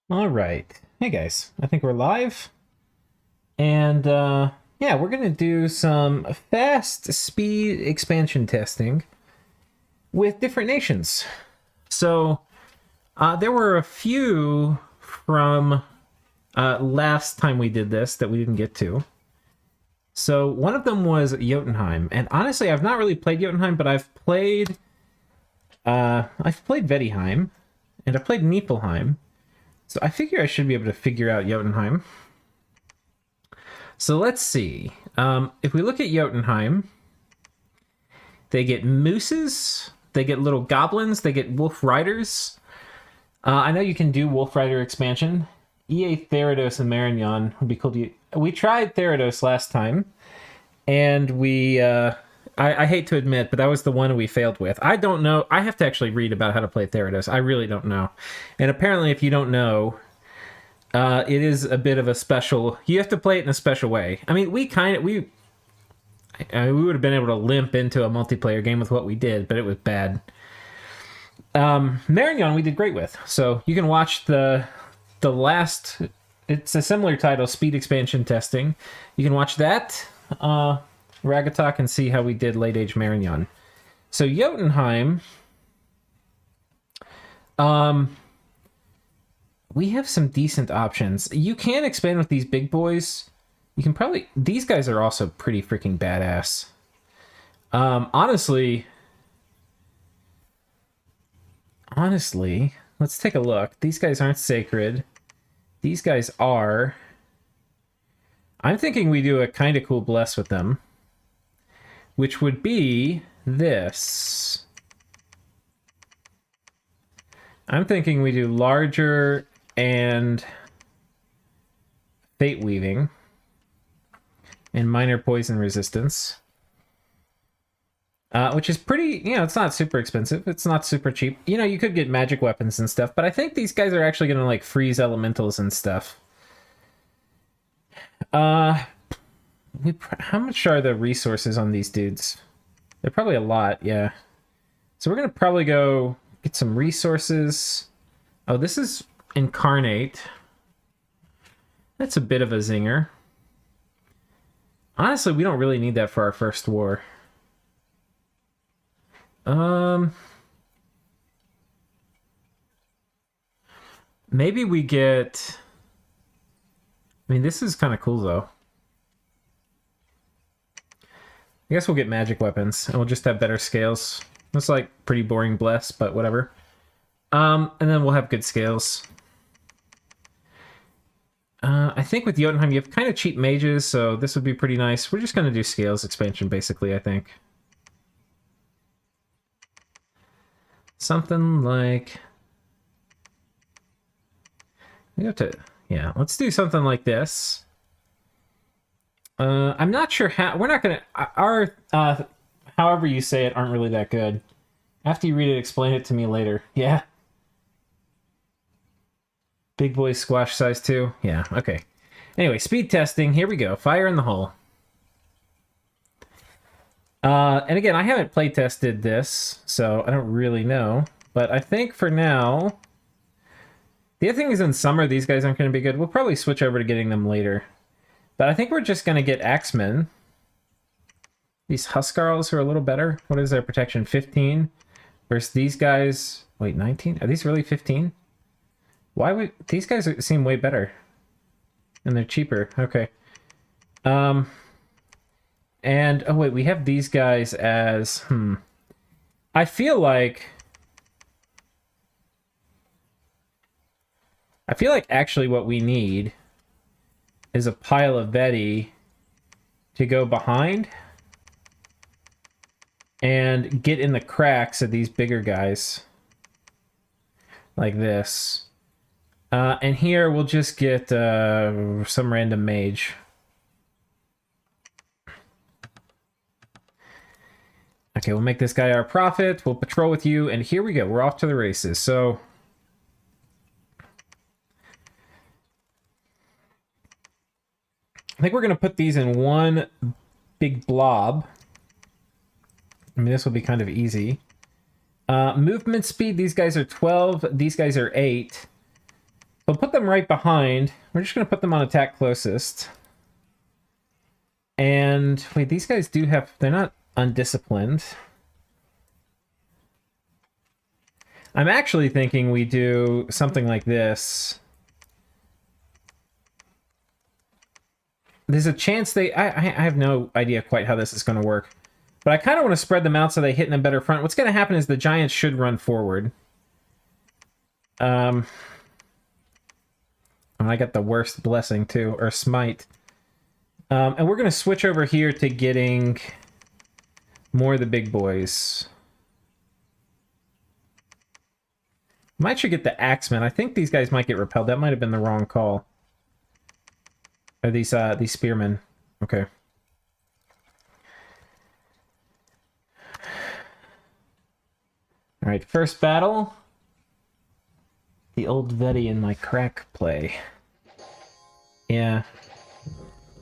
All right. Hey guys, I think we're live. And yeah, we're going to do some fast speed expansion testing with different nations. So there were a few from last time we did this that we didn't get to. So one of them was Jotunheim. And honestly, I've not really played Jotunheim, but I've played Vettiheim and I've played Niflheim. So I figure I should be able to figure out Jotunheim. So let's see. If we look at Jotunheim, they get mooses, they get little goblins, they get wolf riders. I know you can do wolf rider expansion. EA Therados and Marignon would be cool to use. We tried Therados last time, and I hate to admit, but that was the one we failed with. I don't know. I have to actually read about how to play Therados. I really don't know. And apparently, if you don't know, it is a bit of a special. You have to play it in a special way. I mean, we would have been able to limp into a multiplayer game with what we did, but it was bad. Marignon we did great with. So you can watch the last. It's a similar title, Speed Expansion Testing. You can watch that. Ragatalk and see how we did late age Marignon. So Jotunheim. We have some decent options. You can expand with these big boys. You can probably... These guys are also pretty freaking badass. Honestly, let's take a look. These guys aren't sacred. These guys are. I'm thinking we do a kind of cool bless with them, which would be this. I'm thinking we do larger and fate weaving and minor poison resistance, which is pretty, it's not super expensive. It's not super cheap. You could get magic weapons and stuff, but I think these guys are actually going to like freeze elementals and stuff. How much are the resources on these dudes? They're probably a lot, yeah. So we're going to probably go get some resources. Oh, this is Incarnate. That's a bit of a zinger. Honestly, we don't really need that for our first war. Maybe we get... I mean, this is kind of cool, though. I guess we'll get magic weapons, and we'll just have better scales. It's like pretty boring bless, but whatever. And then we'll have good scales. I think with Jotunheim, you have kind of cheap mages, so this would be pretty nice. We're just going to do scales expansion, basically, I think. Something like... We have to... Yeah, let's do something like this. I'm not sure how... We're not going to... Our... however you say it aren't really that good. After you read it, explain it to me later. Yeah. Big boy squash size 2. Yeah, okay. Anyway, speed testing. Here we go. Fire in the hole. And again, I haven't play tested this, so I don't really know. But I think for now... The other thing is in summer, these guys aren't going to be good. We'll probably switch over to getting them later. But I think we're just going to get Axemen. These Huskarls are a little better. What is their protection? 15? Versus these guys... Wait, 19? Are these really 15? Why would... These guys seem way better. And they're cheaper. Okay. And... Oh, wait, we have these guys as... I feel like actually what we need is a pile of Betty to go behind and get in the cracks of these bigger guys. Like this. And here we'll just get some random mage. Okay, we'll make this guy our prophet. We'll patrol with you, and here we go. We're off to the races. So... I think we're going to put these in one big blob. I mean, this will be kind of easy. Movement speed, these guys are 12. These guys are 8. We'll put them right behind. We're just going to put them on attack closest. And wait, these guys do have... They're not undisciplined. I'm actually thinking we do something like this. There's a chance they... I have no idea quite how this is going to work. But I kind of want to spread them out so they hit in a better front. What's going to happen is the giants should run forward. I got the worst blessing too, or smite. And we're going to switch over here to getting more of the big boys. Might should get the axemen. I think these guys might get repelled. That might have been the wrong call. Or these spearmen. Okay. All right, first battle. The old Veti in my crack play. Yeah.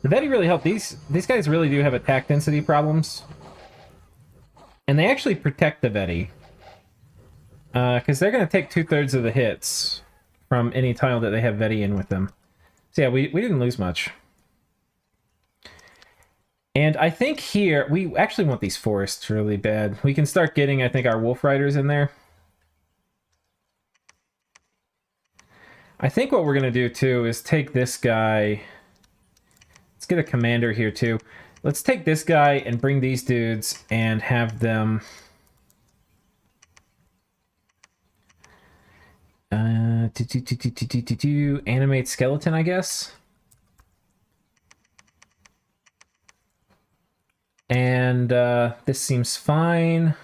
The Veti really helped. These guys really do have attack density problems. And they actually protect the Veti. Because they're going to take 2/3 of the hits from any tile that they have Veti in with them. So yeah, we didn't lose much. And I think here, we actually want these forests really bad. We can start getting, I think, our wolf riders in there. I think what we're going to do, too, is take this guy. Let's get a commander here, too. Let's take this guy and bring these dudes and have them... animate skeleton, I guess. And this seems fine.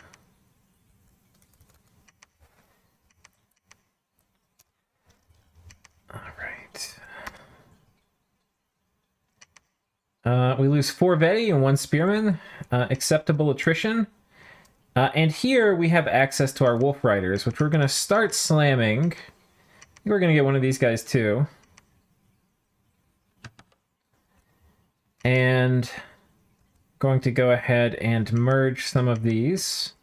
All right. We lose 4 Veti and 1 spearman. Acceptable attrition. And here we have access to our wolf riders, which we're going to start slamming. I think we're going to get one of these guys too. And going to go ahead and merge some of these.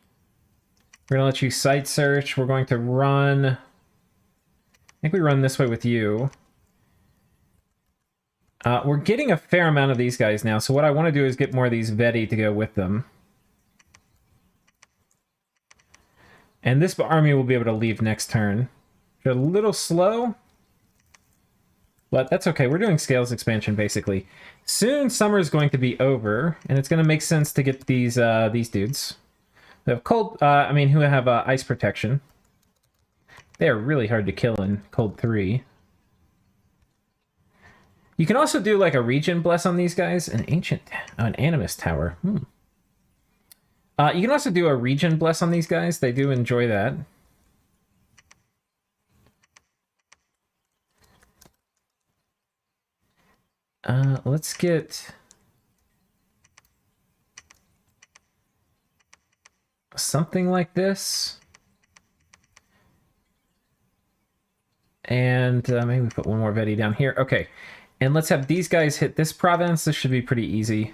We're going to let you site search. We're going to run... I think we run this way with you. We're getting a fair amount of these guys now, so what I want to do is get more of these Veti to go with them. And this army will be able to leave next turn. They're a little slow, but that's okay. We're doing scales expansion, basically. Soon, summer is going to be over, and it's going to make sense to get these dudes. They have cold, who have ice protection. They are really hard to kill in cold 3. You can also do like a region bless on these guys. An animus tower. You can also do a region bless on these guys. They do enjoy that. Let's get something like this. And maybe we put one more Veti down here. Okay. And let's have these guys hit this province. This should be pretty easy.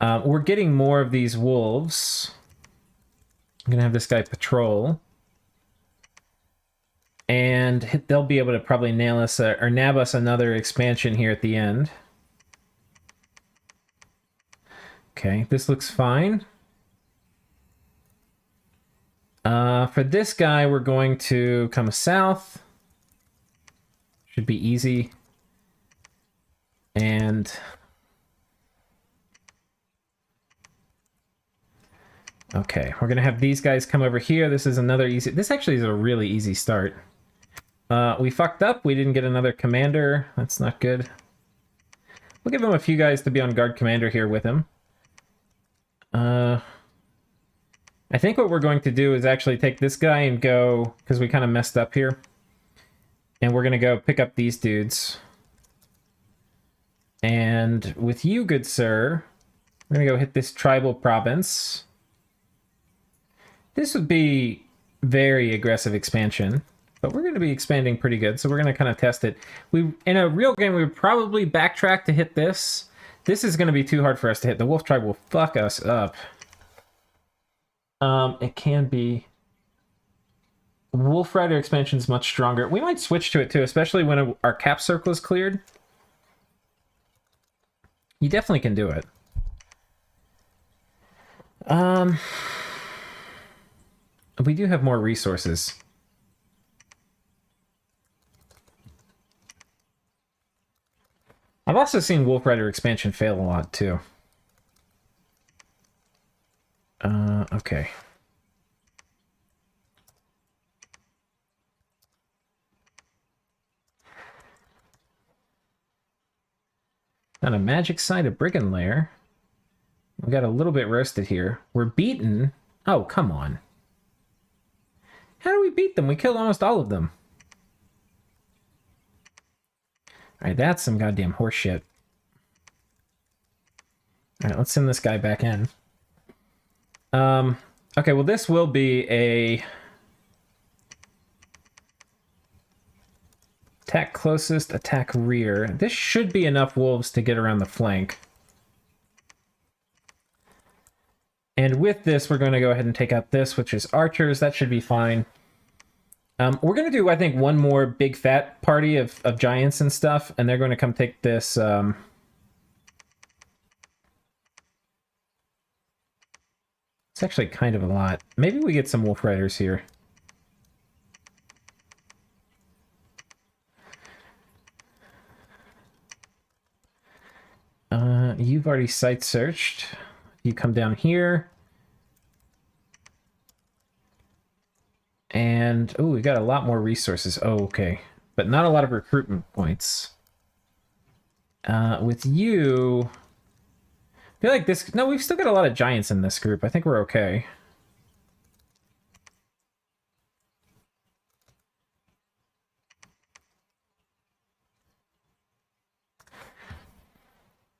We're getting more of these wolves. I'm going to have this guy patrol. And they'll be able to probably nail us or nab us another expansion here at the end. Okay, this looks fine. For this guy, we're going to come south. Should be easy. And... okay, we're going to have these guys come over here. This is another easy... This actually is a really easy start. We fucked up. We didn't get another commander. That's not good. We'll give him a few guys to be on guard commander here with him. I think what we're going to do is actually take this guy and go... because we kind of messed up here. And we're going to go pick up these dudes. And with you, good sir, we're going to go hit this tribal province. This would be very aggressive expansion, but we're going to be expanding pretty good, so we're going to kind of test it. In a real game, we would probably backtrack to hit this. This is going to be too hard for us to hit. The wolf tribe will fuck us up. It can be... Wolf Rider expansion is much stronger. We might switch to it too, especially when our cap circle is cleared. You definitely can do it. We do have more resources. I've also seen Wolf Rider expansion fail a lot too. Okay. Got a magic site, a brigand lair. We got a little bit roasted here. We're beaten. Oh, come on. How do we beat them? We killed almost all of them. Alright, that's some goddamn horse shit. Alright, let's send this guy back in. Okay, well this will be a... Attack closest, attack rear. This should be enough wolves to get around the flank. And with this, we're going to go ahead and take out this, which is archers. That should be fine. We're going to do, I think, one more big fat party of giants and stuff, and they're going to come take this... It's actually kind of a lot. Maybe we get some wolf riders here. You've already site searched. You come down here. And, oh, we got a lot more resources. Oh, okay. But not a lot of recruitment points. With you... I feel like this... No, we've still got a lot of giants in this group. I think we're okay.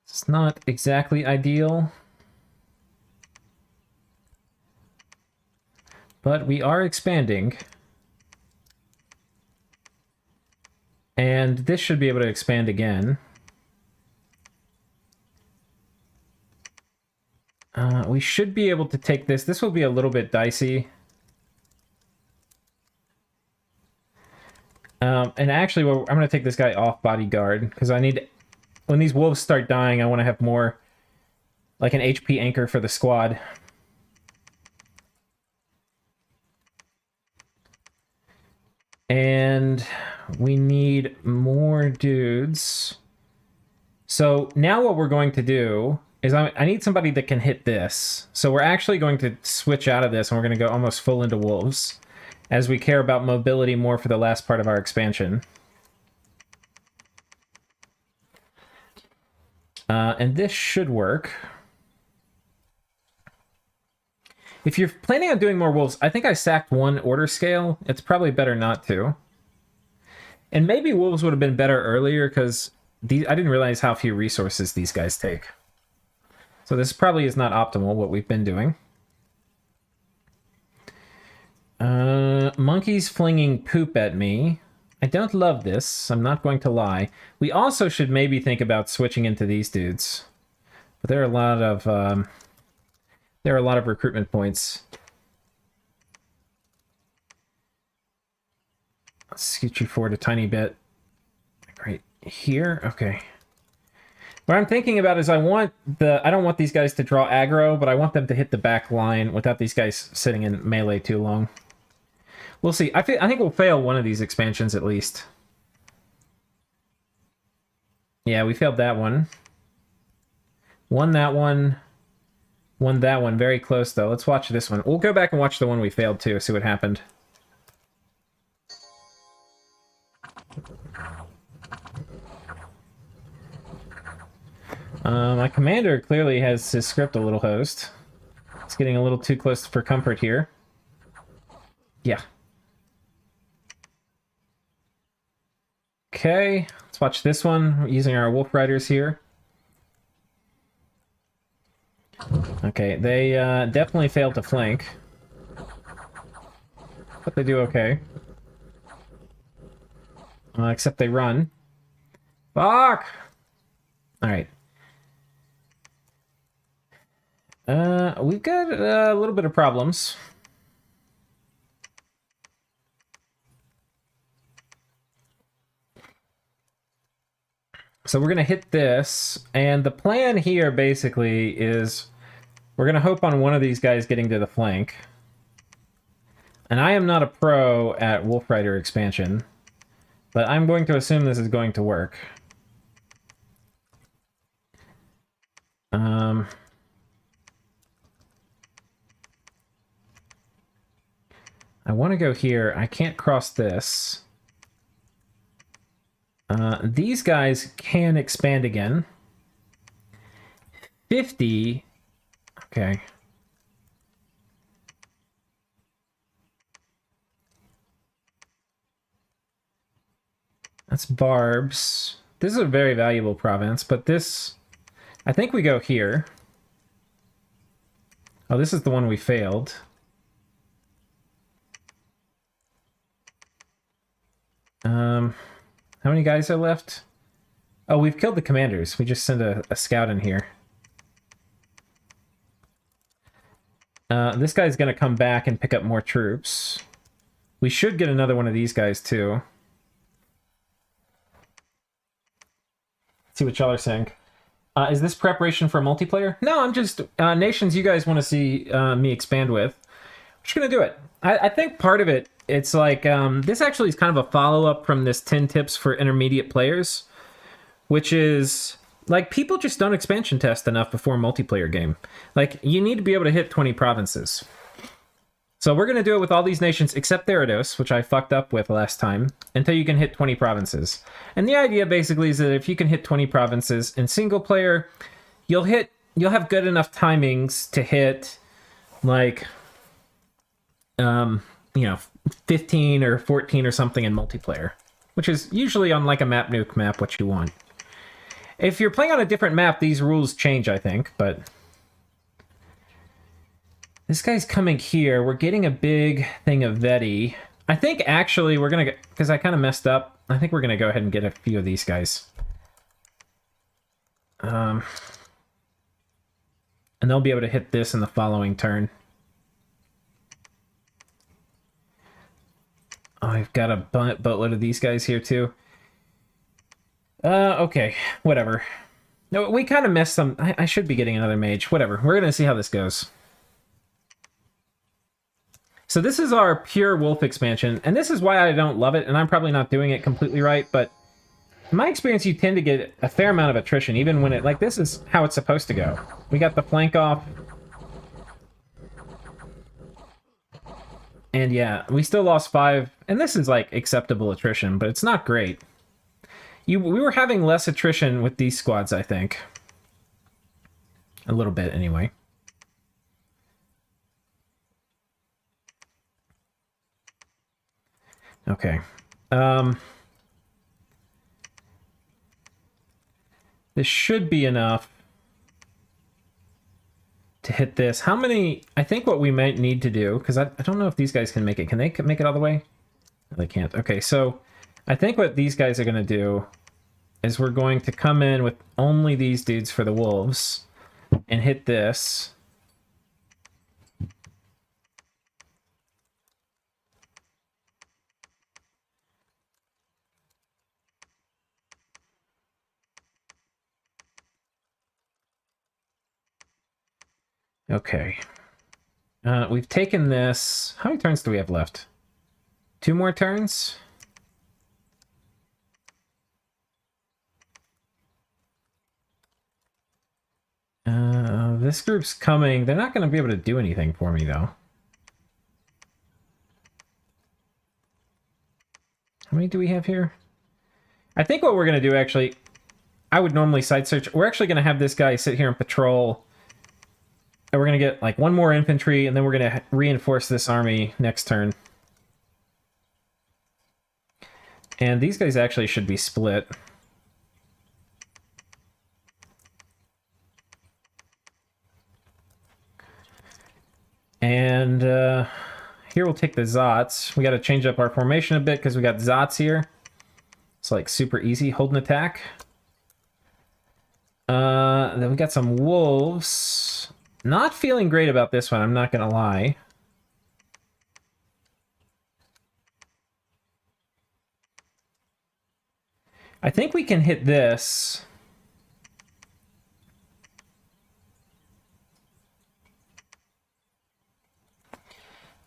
It's not exactly ideal. But we are expanding. And this should be able to expand again. We should be able to take this. This will be a little bit dicey. And actually, well, I'm going to take this guy off bodyguard, because I need... When these wolves start dying, I want to have more... Like an HP anchor for the squad. And we need more dudes. So now what we're going to do is I need somebody that can hit this. So we're actually going to switch out of this, and we're going to go almost full into wolves, as we care about mobility more for the last part of our expansion. And this should work. If you're planning on doing more wolves, I think I sacked one order scale. It's probably better not to. And maybe wolves would have been better earlier, because I didn't realize how few resources these guys take. So this probably is not optimal, what we've been doing. Monkeys flinging poop at me. I don't love this, I'm not going to lie. We also should maybe think about switching into these dudes. But there are a lot of recruitment points. Let's scoot you forward a tiny bit. Right here, okay. What I'm thinking about is I don't want these guys to draw aggro, but I want them to hit the back line without these guys sitting in melee too long. We'll see. I think we'll fail one of these expansions at least. Yeah, we failed that one. Won that one. Won that one. Very close, though. Let's watch this one. We'll go back and watch the one we failed, too, see what happened. My commander clearly has his script a little hosed. It's getting a little too close for comfort here. Yeah. Okay, let's watch this one. We're using our Wolf Riders here. Okay, they definitely failed to flank. But they do okay. Except they run. Fuck! Alright. We've got a little bit of problems. So we're going to hit this, and the plan here basically is we're going to hope on one of these guys getting to the flank. And I am not a pro at Wolf Rider expansion, but I'm going to assume this is going to work. I want to go here. I can't cross this. These guys can expand again. 50. Okay. That's barbs. This is a very valuable province, but this... I think we go here. Oh, this is the one we failed. How many guys are left? Oh, we've killed the commanders. We just sent a scout in here. This guy's going to come back and pick up more troops. We should get another one of these guys, too. Let's see what y'all are saying. Is this preparation for multiplayer? No, I'm just... nations you guys want to see me expand with. I'm just going to do it. I think part of it, it's like... this actually is kind of a follow-up from this 10 tips for intermediate players, which is... like, people just don't expansion test enough before a multiplayer game. Like, you need to be able to hit 20 provinces. So we're going to do it with all these nations except Therados, which I fucked up with last time, until you can hit 20 provinces. And the idea basically is that if you can hit 20 provinces in single player, you'll have good enough timings to hit, like, 15 or 14 or something in multiplayer, which is usually on like a map nuke map what you want. If you're playing on a different map, these rules change, I think, but... this guy's coming here. We're getting a big thing of Veti. I think, actually, we're going to... because I kind of messed up. I think we're going to go ahead and get a few of these guys. And they'll be able to hit this in the following turn. Oh, I've got a boatload of these guys here, too. Okay. Whatever. No, we kind of messed some... I should be getting another mage. Whatever. We're going to see how this goes. So this is our pure wolf expansion, and this is why I don't love it, and I'm probably not doing it completely right, but in my experience, you tend to get a fair amount of attrition, even when it... like, this is how it's supposed to go. We got the flank off. And yeah, we still lost 5, and this is, like, acceptable attrition, but it's not great. We were having less attrition with these squads, I think. A little bit, anyway. Okay. This should be enough to hit this. How many... I think what we might need to do, because I don't know if these guys can make it. Can they make it all the way? No, they can't. Okay, so I think what these guys are going to do is we're going to come in with only these dudes for the wolves and hit this. Okay. We've taken this. How many turns do we have left? 2 more turns? This group's coming. They're not going to be able to do anything for me, though. How many do we have here? I think what we're going to do, actually... I would normally site search. We're actually going to have this guy sit here and patrol... and we're going to get, like, 1 more infantry, and then we're going to reinforce this army next turn. And these guys actually should be split. And here we'll take the Zots. We got to change up our formation a bit because we got Zots here. It's, like, super easy. Hold an attack. Then we got some wolves. Not feeling great about this one, I'm not gonna lie. I think we can hit this.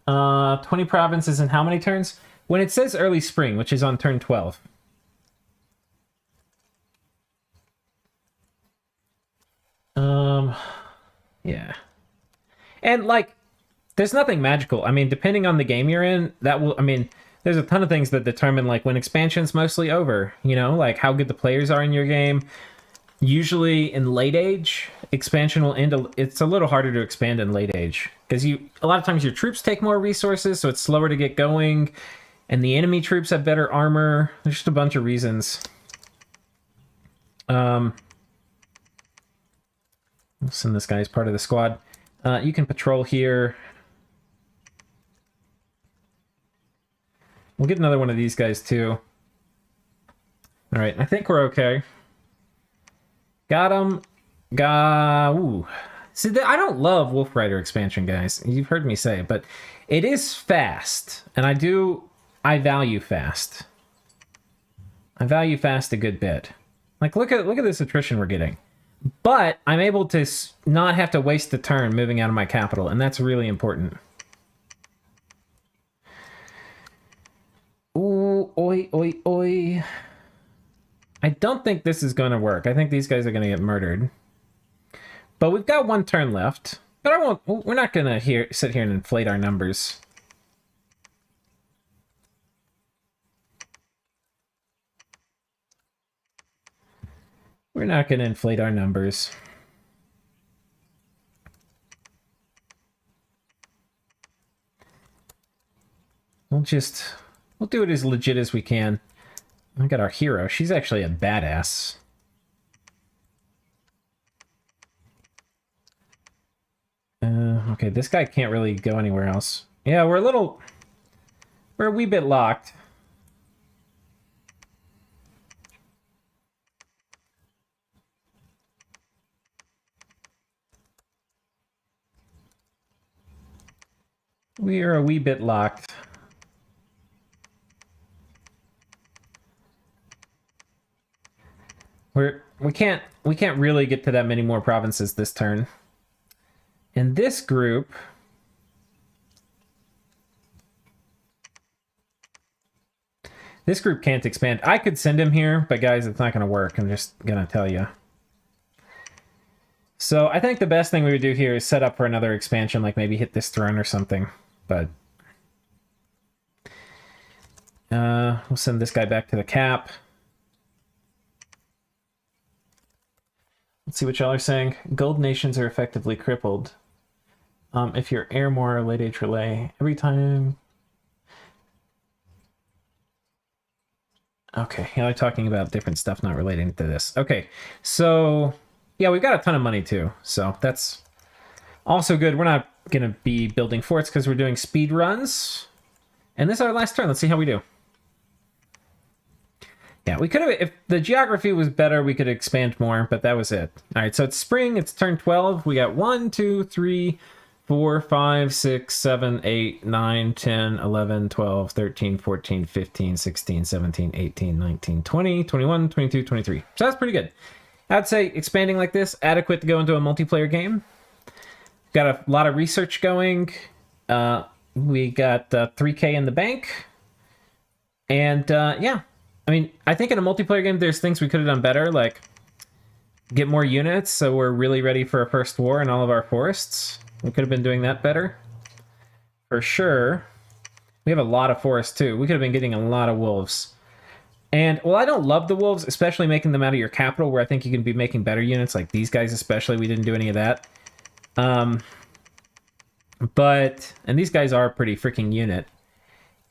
Uh, 20 provinces in how many turns? When it says early spring, which is on turn 12. Yeah. And, like, there's nothing magical. I mean, depending on the game you're in, that will, I mean, there's a ton of things that determine, like, when expansion's mostly over, you know, like how good the players are in your game. Usually in late age, expansion will end, it's a little harder to expand in late age. Because a lot of times your troops take more resources, so it's slower to get going. And the enemy troops have better armor. There's just a bunch of reasons. We'll send this guy as part of the squad. You can patrol here. We'll get another one of these guys, too. All right, I think we're okay. Got him. Ooh. See, I don't love Wolf Rider expansion, guys. You've heard me say it, but it is fast. And I value fast. I value fast a good bit. Like, look at this attrition we're getting. But I'm able to not have to waste the turn moving out of my capital, and that's really important. Ooh, oi, oi, oi. I don't think this is going to work. I think these guys are going to get murdered. But we've got one turn left. But we're not going to sit here and inflate our numbers. We're not going to inflate our numbers. We'll do it as legit as we can. I got our hero. She's actually a badass. Okay, this guy can't really go anywhere else. Yeah, we're a wee bit locked. We are a wee bit locked. We can't really get to that many more provinces this turn. And this group can't expand. I could send him here, but guys, it's not going to work. I'm just going to tell you. So I think the best thing we would do here is set up for another expansion, like maybe hit this throne or something. But we'll send this guy back to the cap. Let's see what y'all are saying. Gold nations are effectively crippled. If you're Airmore or late age relay, every time. Okay, yeah, I'm talking about different stuff not relating to this. Okay, so yeah, we've got a ton of money too, so that's also good. We're not gonna be building forts because we're doing speed runs. And this is our last turn. Let's see how we do. Yeah, we could have, if the geography was better, we could expand more, but that was it. All right, so it's spring, it's turn 12. We got 1, 2, 3, 4, 5, 6, 7, 8, 9, 10, 11, 12, 13, 14, 15, 16, 17, 18, 19, 20, 21, 22, 23. So that's pretty good. I'd say expanding like this, adequate to go into a multiplayer game. Got a lot of research going. We got 3K in the bank. And yeah. I mean, I think in a multiplayer game, there's things we could have done better, like get more units so we're really ready for a first war in all of our forests. We could have been doing that better. For sure. We have a lot of forests, too. We could have been getting a lot of wolves. And, well, I don't love the wolves, especially making them out of your capital, where I think you can be making better units, like these guys especially. We didn't do any of that. But, and these guys are a pretty freaking unit.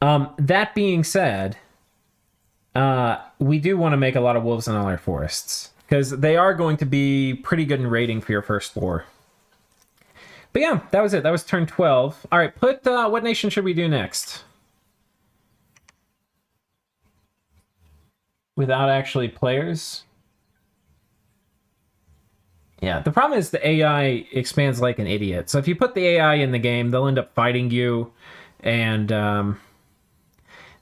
That being said, we do want to make a lot of wolves in all our forests, because they are going to be pretty good in raiding for your first war. But yeah, that was it. That was turn 12. All right, what nation should we do next? Without actually players? Yeah, the problem is the AI expands like an idiot. So if you put the AI in the game, they'll end up fighting you, and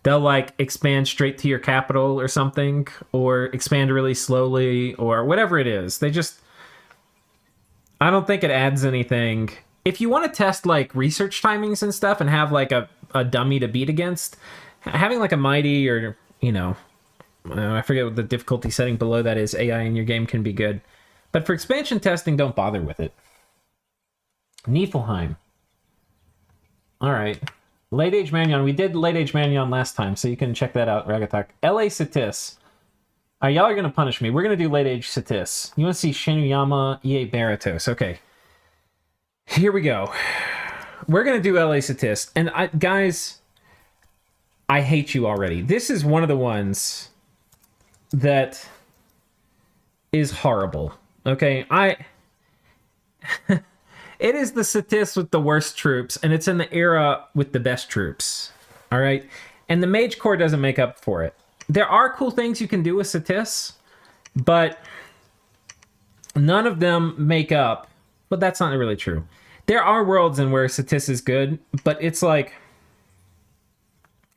they'll like expand straight to your capital or something, or expand really slowly, or whatever it is. They just, I don't think it adds anything. If you want to test like research timings and stuff and have like a dummy to beat against, having like a mighty or, you know, I forget what the difficulty setting below that is, AI in your game can be good. But for expansion testing, don't bother with it. Niflheim. All right. Late Age Magnon. We did Late Age Magnon last time, so you can check that out, Ragatak. LA Ctis. Y'all are going to punish me. We're going to do Late Age Ctis. You want to see Shinuyama, EA Baratos. Okay. Here we go. We're going to do LA Ctis. And guys, I hate you already. This is one of the ones that is horrible. Okay? It is the Ctis with the worst troops, and it's in the era with the best troops. All right? And the Mage Corps doesn't make up for it. There are cool things you can do with Ctis, but none of them make up. But that's not really true. There are worlds in where Ctis is good, but it's like,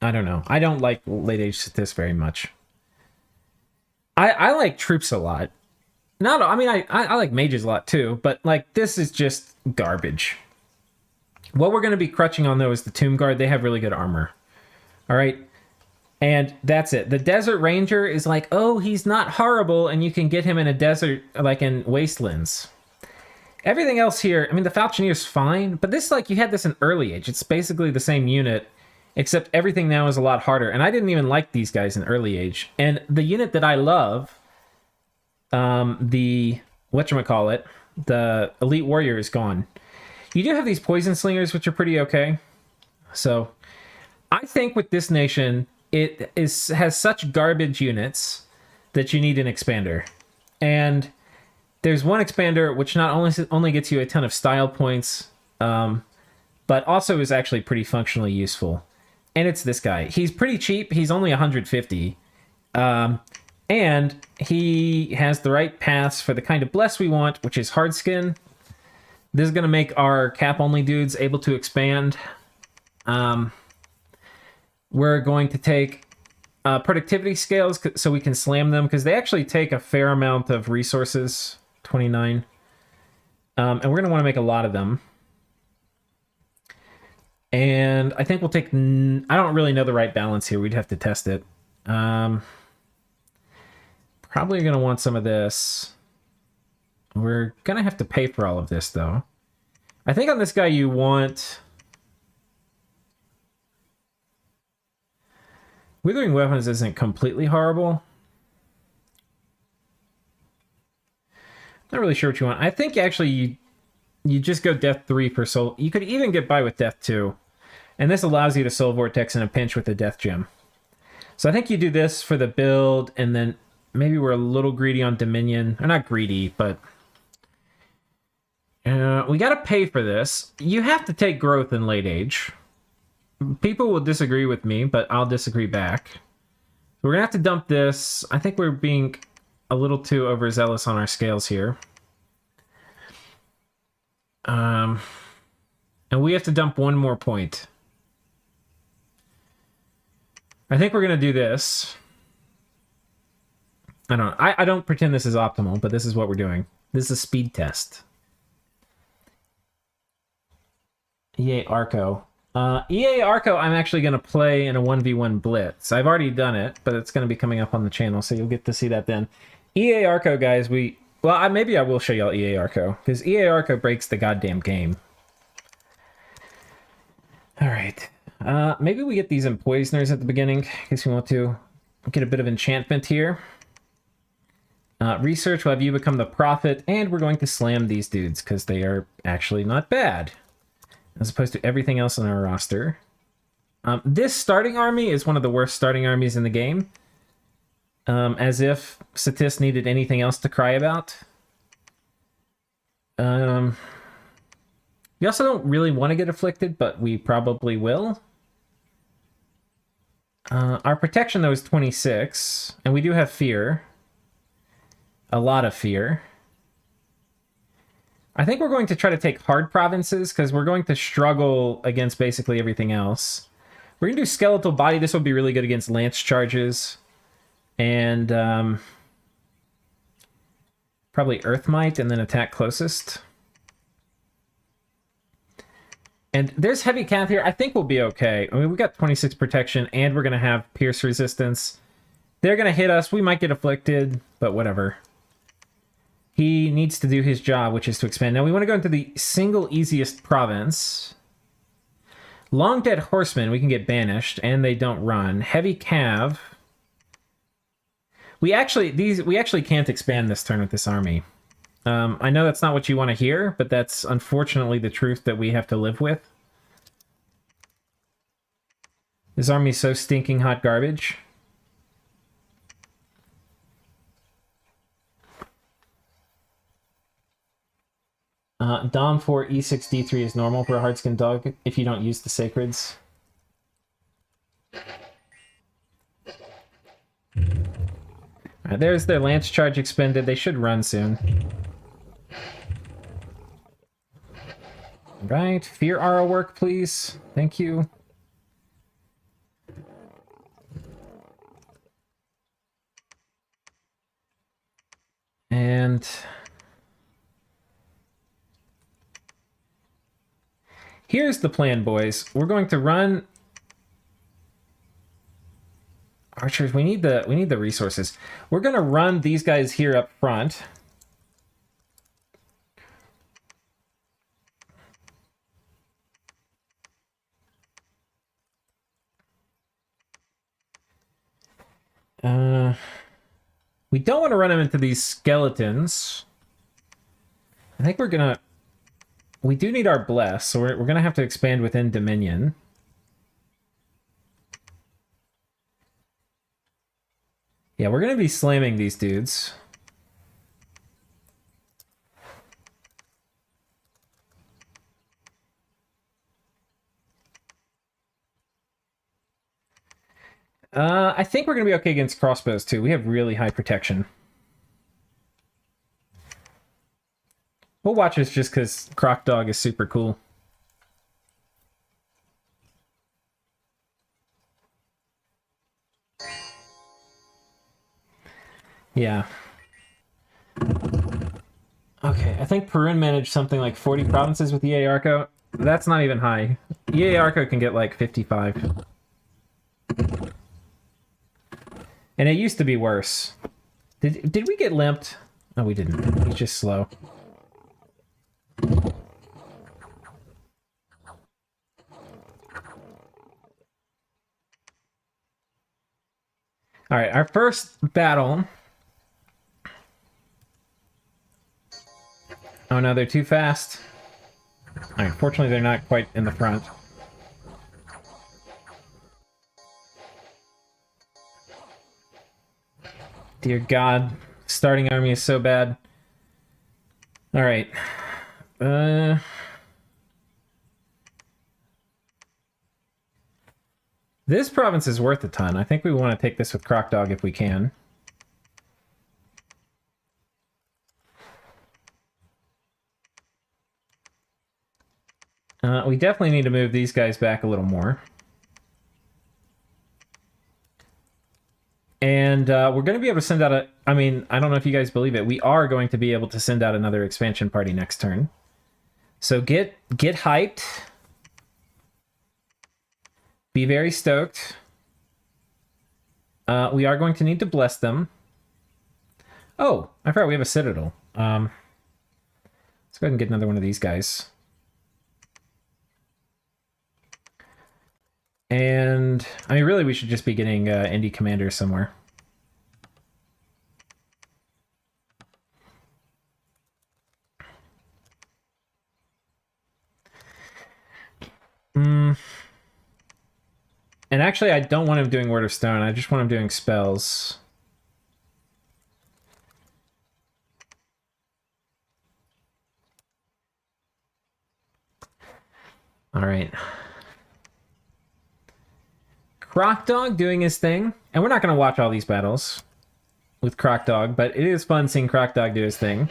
I don't know. I don't like Late Age Ctis very much. I like troops a lot. I like mages a lot too, but like this is just garbage. What we're going to be crutching on though is the Tomb Guard. They have really good armor. All right. And that's it. The Desert Ranger is like, oh, he's not horrible, and you can get him in a desert, like in Wastelands. Everything else here, I mean, the Falconier's fine, but this, like, you had this in Early Age. It's basically the same unit, except everything now is a lot harder. And I didn't even like these guys in Early Age. And the unit that I love, the Elite Warrior is gone. You do have these Poison Slingers, which are pretty okay. So, I think with this nation, has such garbage units that you need an expander. And there's one expander which not only gets you a ton of style points, but also is actually pretty functionally useful. And it's this guy. He's pretty cheap. He's only 150. And he has the right paths for the kind of bless we want, which is hard skin. This is going to make our cap-only dudes able to expand. We're going to take productivity scales so we can slam them, because they actually take a fair amount of resources, 29. And we're going to want to make a lot of them. And I think we'll take... I don't really know the right balance here. We'd have to test it. Probably going to want some of this. We're going to have to pay for all of this, though. I think on this guy you want... Withering Weapons isn't completely horrible. Not really sure what you want. I think actually you just go Death 3 per soul. You could even get by with Death 2. And this allows you to Soul Vortex in a pinch with a Death Gem. So I think you do this for the build, and then maybe we're a little greedy on Dominion. Or not greedy, but... we gotta pay for this. You have to take growth in Late Age. People will disagree with me, but I'll disagree back. We're gonna have to dump this. I think we're being a little too overzealous on our scales here. And we have to dump one more point. I think we're gonna do this. I don't pretend this is optimal, but this is what we're doing. This is a speed test. EA Arco. EA Arco, I'm actually going to play in a 1v1 blitz. I've already done it, but it's going to be coming up on the channel, so you'll get to see that then. EA Arco, guys, maybe I will show y'all EA Arco, because EA Arco breaks the goddamn game. All right. Maybe we get these Empoisoners at the beginning, in case we want to get a bit of enchantment here. Research will have you become the prophet, and we're going to slam these dudes, because they are actually not bad, as opposed to everything else on our roster. This starting army is one of the worst starting armies in the game. As if Ctis needed anything else to cry about. We also don't really want to get afflicted, but we probably will. Our protection, though, is 26, and we do have fear. A lot of fear. I think we're going to try to take hard provinces, because we're going to struggle against basically everything else. We're going to do skeletal body. This will be really good against lance charges. And probably Earth Might and then attack closest. And there's heavy cav here. I think we'll be okay. I mean, we got 26 protection and we're going to have pierce resistance. They're going to hit us. We might get afflicted, but whatever. He needs to do his job, which is to expand. Now we want to go into the single easiest province. Long Dead Horsemen, we can get banished, and they don't run. Heavy cav. We actually can't expand this turn with this army. I know that's not what you want to hear, but that's unfortunately the truth that we have to live with. This army's so stinking hot garbage. Dom 4 E6 D3 is normal for a hardskin dog if you don't use the sacreds. Alright, there's their lance charge expended. They should run soon. Right, Fear Aura work, please. Thank you. And here's the plan, boys. We're going to run archers. We need the resources. We're going to run these guys here up front. We don't want to run them into these skeletons. I think we're gonna... We do need our bless, so we're gonna have to expand within Dominion. Yeah, we're gonna be slamming these dudes. I think we're going to be okay against crossbows, too. We have really high protection. We'll watch this just because Croc Dog is super cool. Yeah. Okay, I think Perun managed something like 40 provinces with EA Arco. That's not even high. EA Arco can get like 55. And it used to be worse. Did we get limped? No, we didn't. He's just slow. All right, our first battle. Oh no, they're too fast. All right, fortunately they're not quite in the front. Dear God, starting army is so bad. All right. This province is worth a ton. I think we want to take this with Croc Dog if we can. We definitely need to move these guys back a little more. And we're going to be able to send out a... I mean, I don't know if you guys believe it. We are going to be able to send out another expansion party next turn. So get hyped. Be very stoked. We are going to need to bless them. Oh, I forgot we have a citadel. Let's go ahead and get another one of these guys. And, I mean, really, we should just be getting indie commanders somewhere. And actually, I don't want him doing Word of Stone. I just want him doing spells. All right. Croc Dog doing his thing. And we're not going to watch all these battles with Croc Dog, but it is fun seeing Croc Dog do his thing.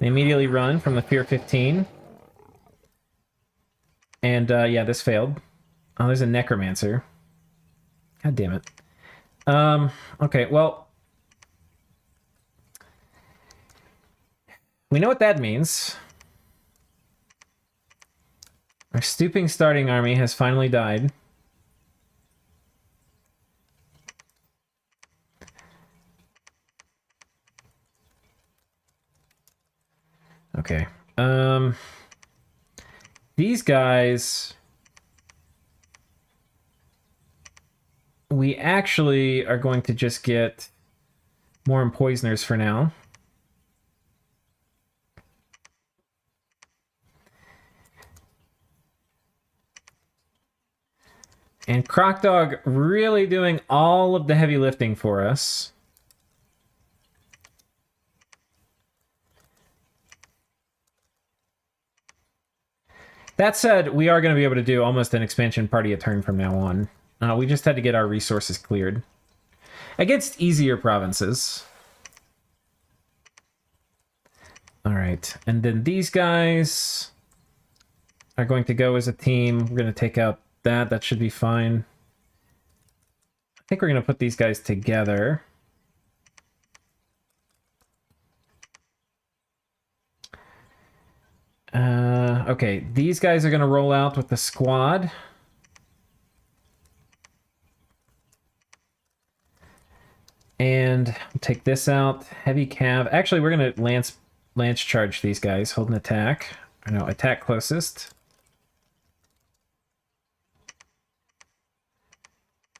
They immediately run from the Fear 15. And, yeah, this failed. Oh, there's a necromancer. God damn it. Okay, well, we know what that means. Our stooping starting army has finally died. Okay. These guys, we actually are going to just get more poisoners for now. And Crocdog really doing all of the heavy lifting for us. That said, we are going to be able to do almost an expansion party a turn from now on. We just had to get our resources cleared. Against easier provinces. Alright, and then these guys are going to go as a team. We're going to take out that. That should be fine. I think we're going to put these guys together. Okay, these guys are going to roll out with the squad. And take this out. Heavy cav. Actually, we're going to lance charge these guys. Hold an attack. Or no, attack closest.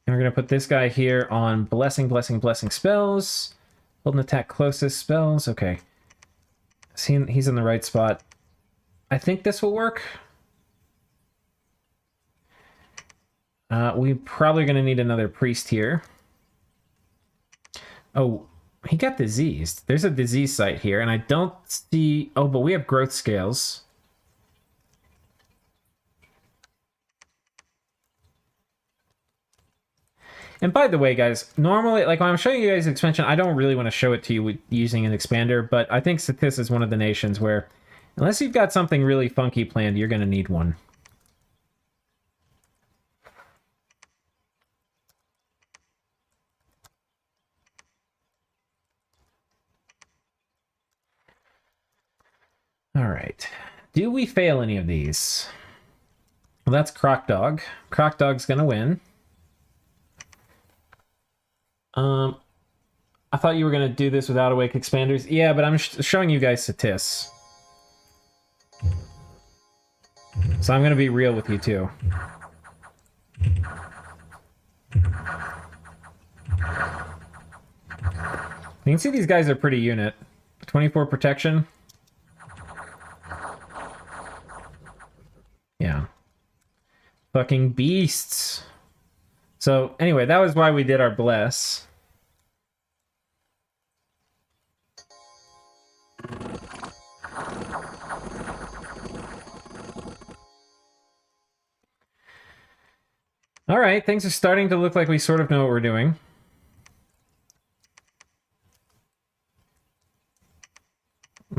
And we're going to put this guy here on blessing, blessing, blessing spells. Hold an attack closest spells. Okay. He's in the right spot. I think this will work. We're probably going to need another priest here. Oh, he got diseased. There's a disease site here, and I don't see... Oh, but we have growth scales. And by the way, guys, normally, like when I'm showing you guys expansion, I don't really want to show it to you using an expander, but I think Ctis is one of the nations where, unless you've got something really funky planned, you're going to need one. All right. Do we fail any of these? Well, that's Crocdog. Crocdog's going to win. I thought you were going to do this without awake expanders. Yeah, but I'm showing you guys Ctis. So I'm going to be real with you, too. You can see these guys are pretty unit. 24 protection. Yeah. Fucking beasts. So, anyway, that was why we did our bless. Alright, things are starting to look like we sort of know what we're doing.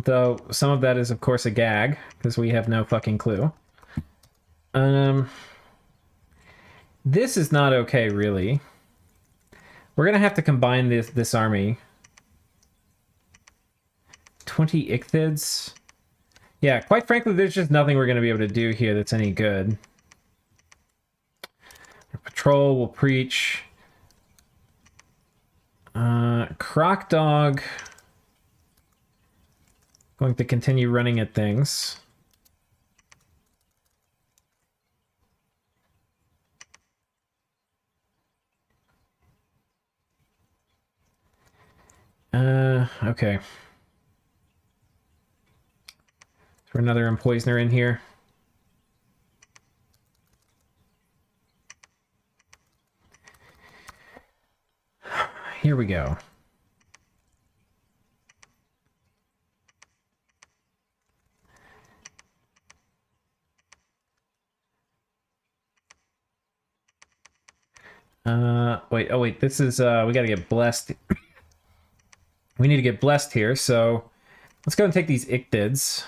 Though, some of that is, of course, a gag, because we have no fucking clue. This is not okay, really. We're gonna have to combine this army. 20 Ichthids. Yeah, quite frankly, there's just nothing we're gonna be able to do here that's any good. Our patrol will preach. Crocdog. Going to continue running at things. Okay. For another Empoisoner in here. Here we go. Wait, oh wait, this is, we gotta get blessed. We need to get blessed here, so let's go and take these Ichthids.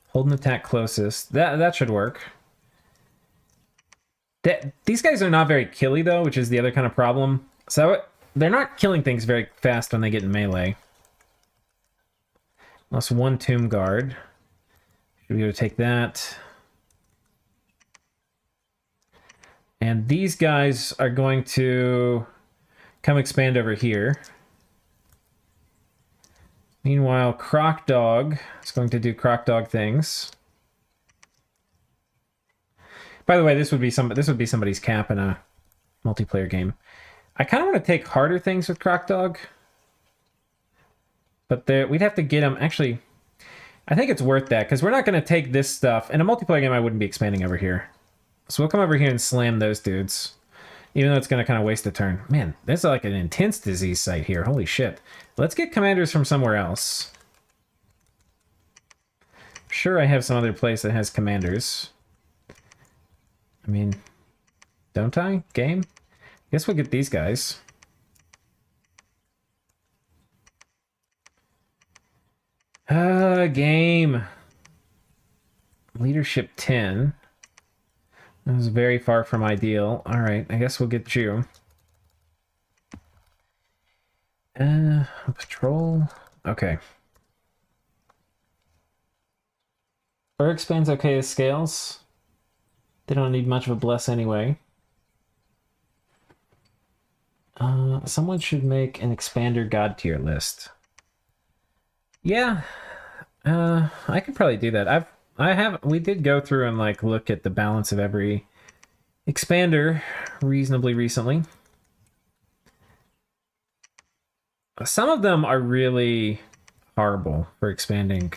Hold an attack closest. That should work. These guys are not very killy, though, which is the other kind of problem. So they're not killing things very fast when they get in melee. Plus 1 Tomb Guard. Should be able to take that. And these guys are going to come expand over here. Meanwhile, Croc Dog is going to do Croc Dog things. By the way, this would be somebody's cap in a multiplayer game. I kind of want to take harder things with Croc Dog. But we'd have to get them... Actually, I think it's worth that, because we're not going to take this stuff. In a multiplayer game, I wouldn't be expanding over here. So we'll come over here and slam those dudes. Even though it's going to kind of waste a turn. Man, there's like an intense disease site here. Holy shit. Let's get commanders from somewhere else. Sure, I have some other place that has commanders. I mean, don't I? Game? Guess we'll get these guys. Game. Leadership 10. That was very far from ideal. Alright, I guess we'll get you. Patrol. Okay. Or expands okay as scales. They don't need much of a bless anyway. Someone should make an expander god tier list. Yeah. I could probably do that. We did go through and like look at the balance of every expander reasonably recently. Some of them are really horrible for expanding.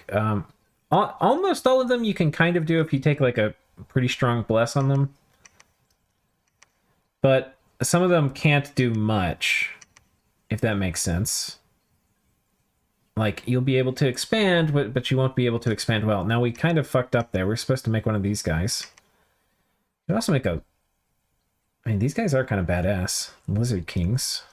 Almost all of them you can kind of do if you take like a pretty strong bless on them. But some of them can't do much, if that makes sense. Like, you'll be able to expand, but you won't be able to expand well. Now, we kind of fucked up there. We're supposed to make one of these guys. We also make a... I mean, these guys are kind of badass. Lizard Kings.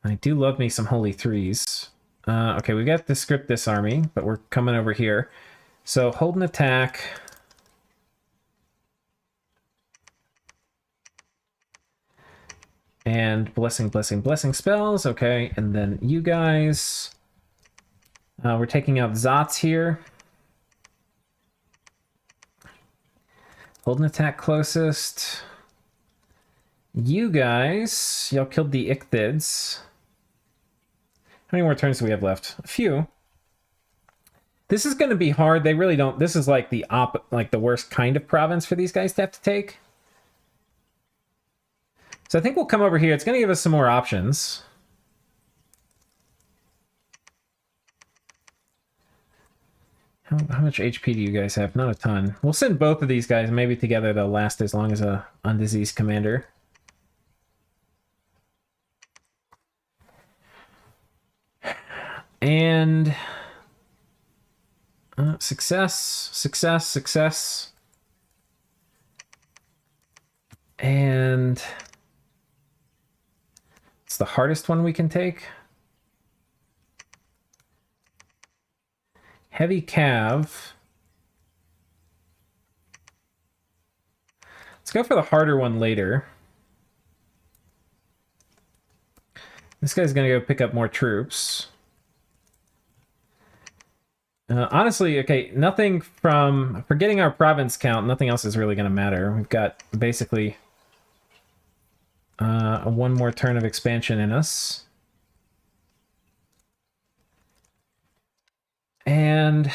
I do love me some Holy Threes. Okay, we got to script this army, but we're coming over here. So, hold an attack. And blessing, blessing, blessing spells. Okay, and then you guys. We're taking out Zots here. Hold an attack closest. You guys, y'all killed the Ichthids. How many more turns do we have left? A few. This is going to be hard. They really don't. This is like the worst kind of province for these guys to have to take. So I think we'll come over here. It's going to give us some more options. How much HP do you guys have? Not a ton. We'll send both of these guys. Maybe together they'll last as long as a undiseased commander. And... success, success, success. And... it's the hardest one we can take. Heavy Cav. Let's go for the harder one later. This guy's gonna go pick up more troops. Honestly, okay, nothing from... forgetting our province count, nothing else is really gonna matter. We've got basically... one more turn of expansion in us. And... I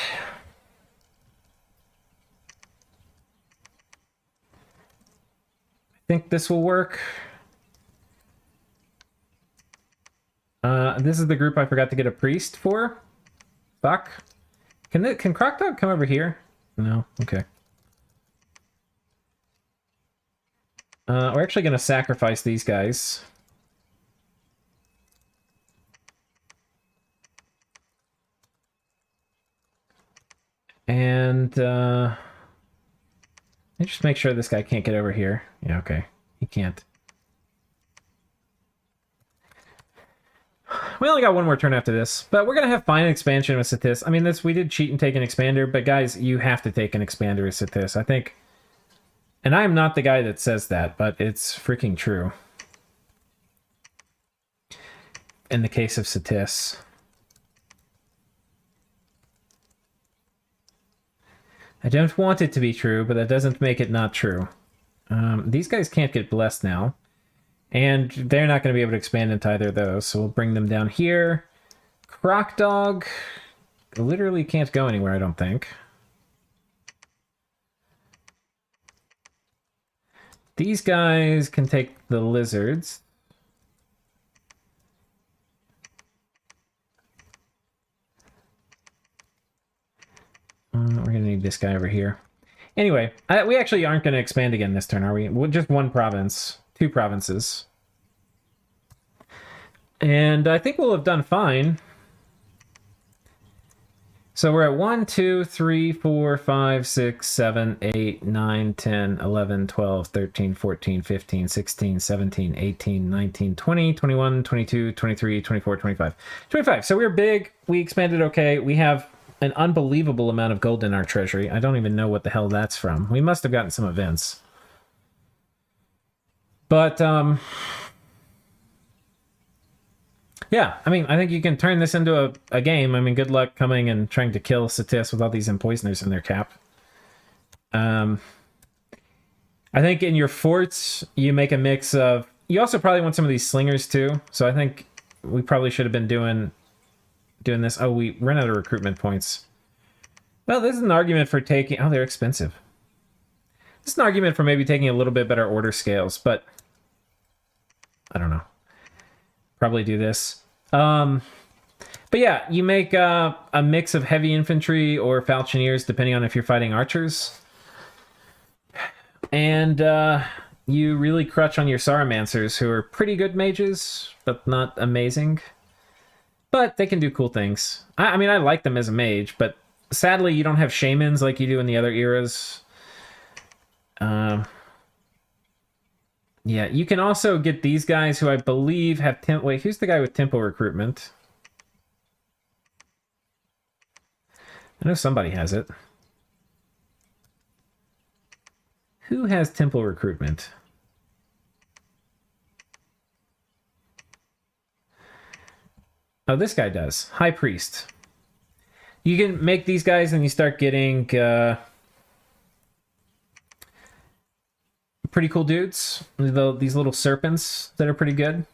think this will work. This is the group I forgot to get a priest for. Fuck. Can Croc Dog come over here? No? Okay. We're actually going to sacrifice these guys. And, let me just make sure this guy can't get over here. Yeah, okay. He can't. We only got one more turn after this, but we're going to have fine expansion with Ctis. I mean, we did cheat and take an expander, but guys, you have to take an expander with Ctis. I think And I am not the guy that says that, but it's freaking true. In the case of Ctis. I don't want it to be true, but that doesn't make it not true. These guys can't get blessed now. And they're not going to be able to expand into either of those, so we'll bring them down here. Croc Dog literally can't go anywhere, I don't think. These guys can take the lizards. We're going to need this guy over here. Anyway, we actually aren't going to expand again this turn, are we? Just one province. 2 provinces. And I think we'll have done fine. So we're at 1, 2, 3, 4, 5, 6, 7, 8, 9, 10, 11, 12, 13, 14, 15, 16, 17, 18, 19, 20, 21, 22, 23, 24, 25. 25. So we're big. We expanded okay. We have an unbelievable amount of gold in our treasury. I don't even know what the hell that's from. We must have gotten some events. But, yeah, I mean, I think you can turn this into a game. I mean, good luck coming and trying to kill Ctis with all these Empoisoners in their cap. I think in your forts, you make a mix of... You also probably want some of these slingers, too. So I think we probably should have been doing this. Oh, we ran out of recruitment points. Well, this is an argument for taking... Oh, they're expensive. This is an argument for maybe taking a little bit better order scales, but... I don't know. Probably do this. But yeah, you make a mix of heavy infantry or falchineers, depending on if you're fighting archers. And you really crutch on your Sarumancers, who are pretty good mages, but not amazing. But they can do cool things. I mean, I like them as a mage, but sadly, you don't have shamans like you do in the other eras. Yeah, you can also get these guys who I believe have... Wait, who's the guy with tempo recruitment? I know somebody has it. Who has temple recruitment? Oh, this guy does. High Priest. You can make these guys and you start getting... pretty cool dudes. These little serpents that are pretty good.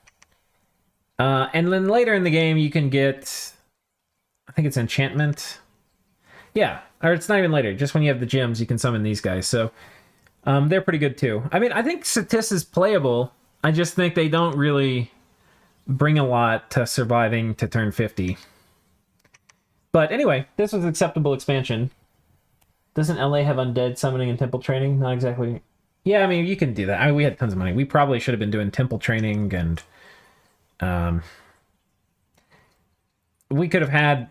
And then later in the game, you can get... I think it's enchantment. Yeah, or it's not even later. Just when you have the gems, you can summon these guys. So they're pretty good too. I mean, I think Ctis is playable. I just think they don't really bring a lot to surviving to turn 50. But anyway, this was acceptable expansion. Doesn't LA have undead summoning and temple training? Not exactly... Yeah, I mean, you can do that. I mean, we had tons of money. We probably should have been doing temple training, and we could have had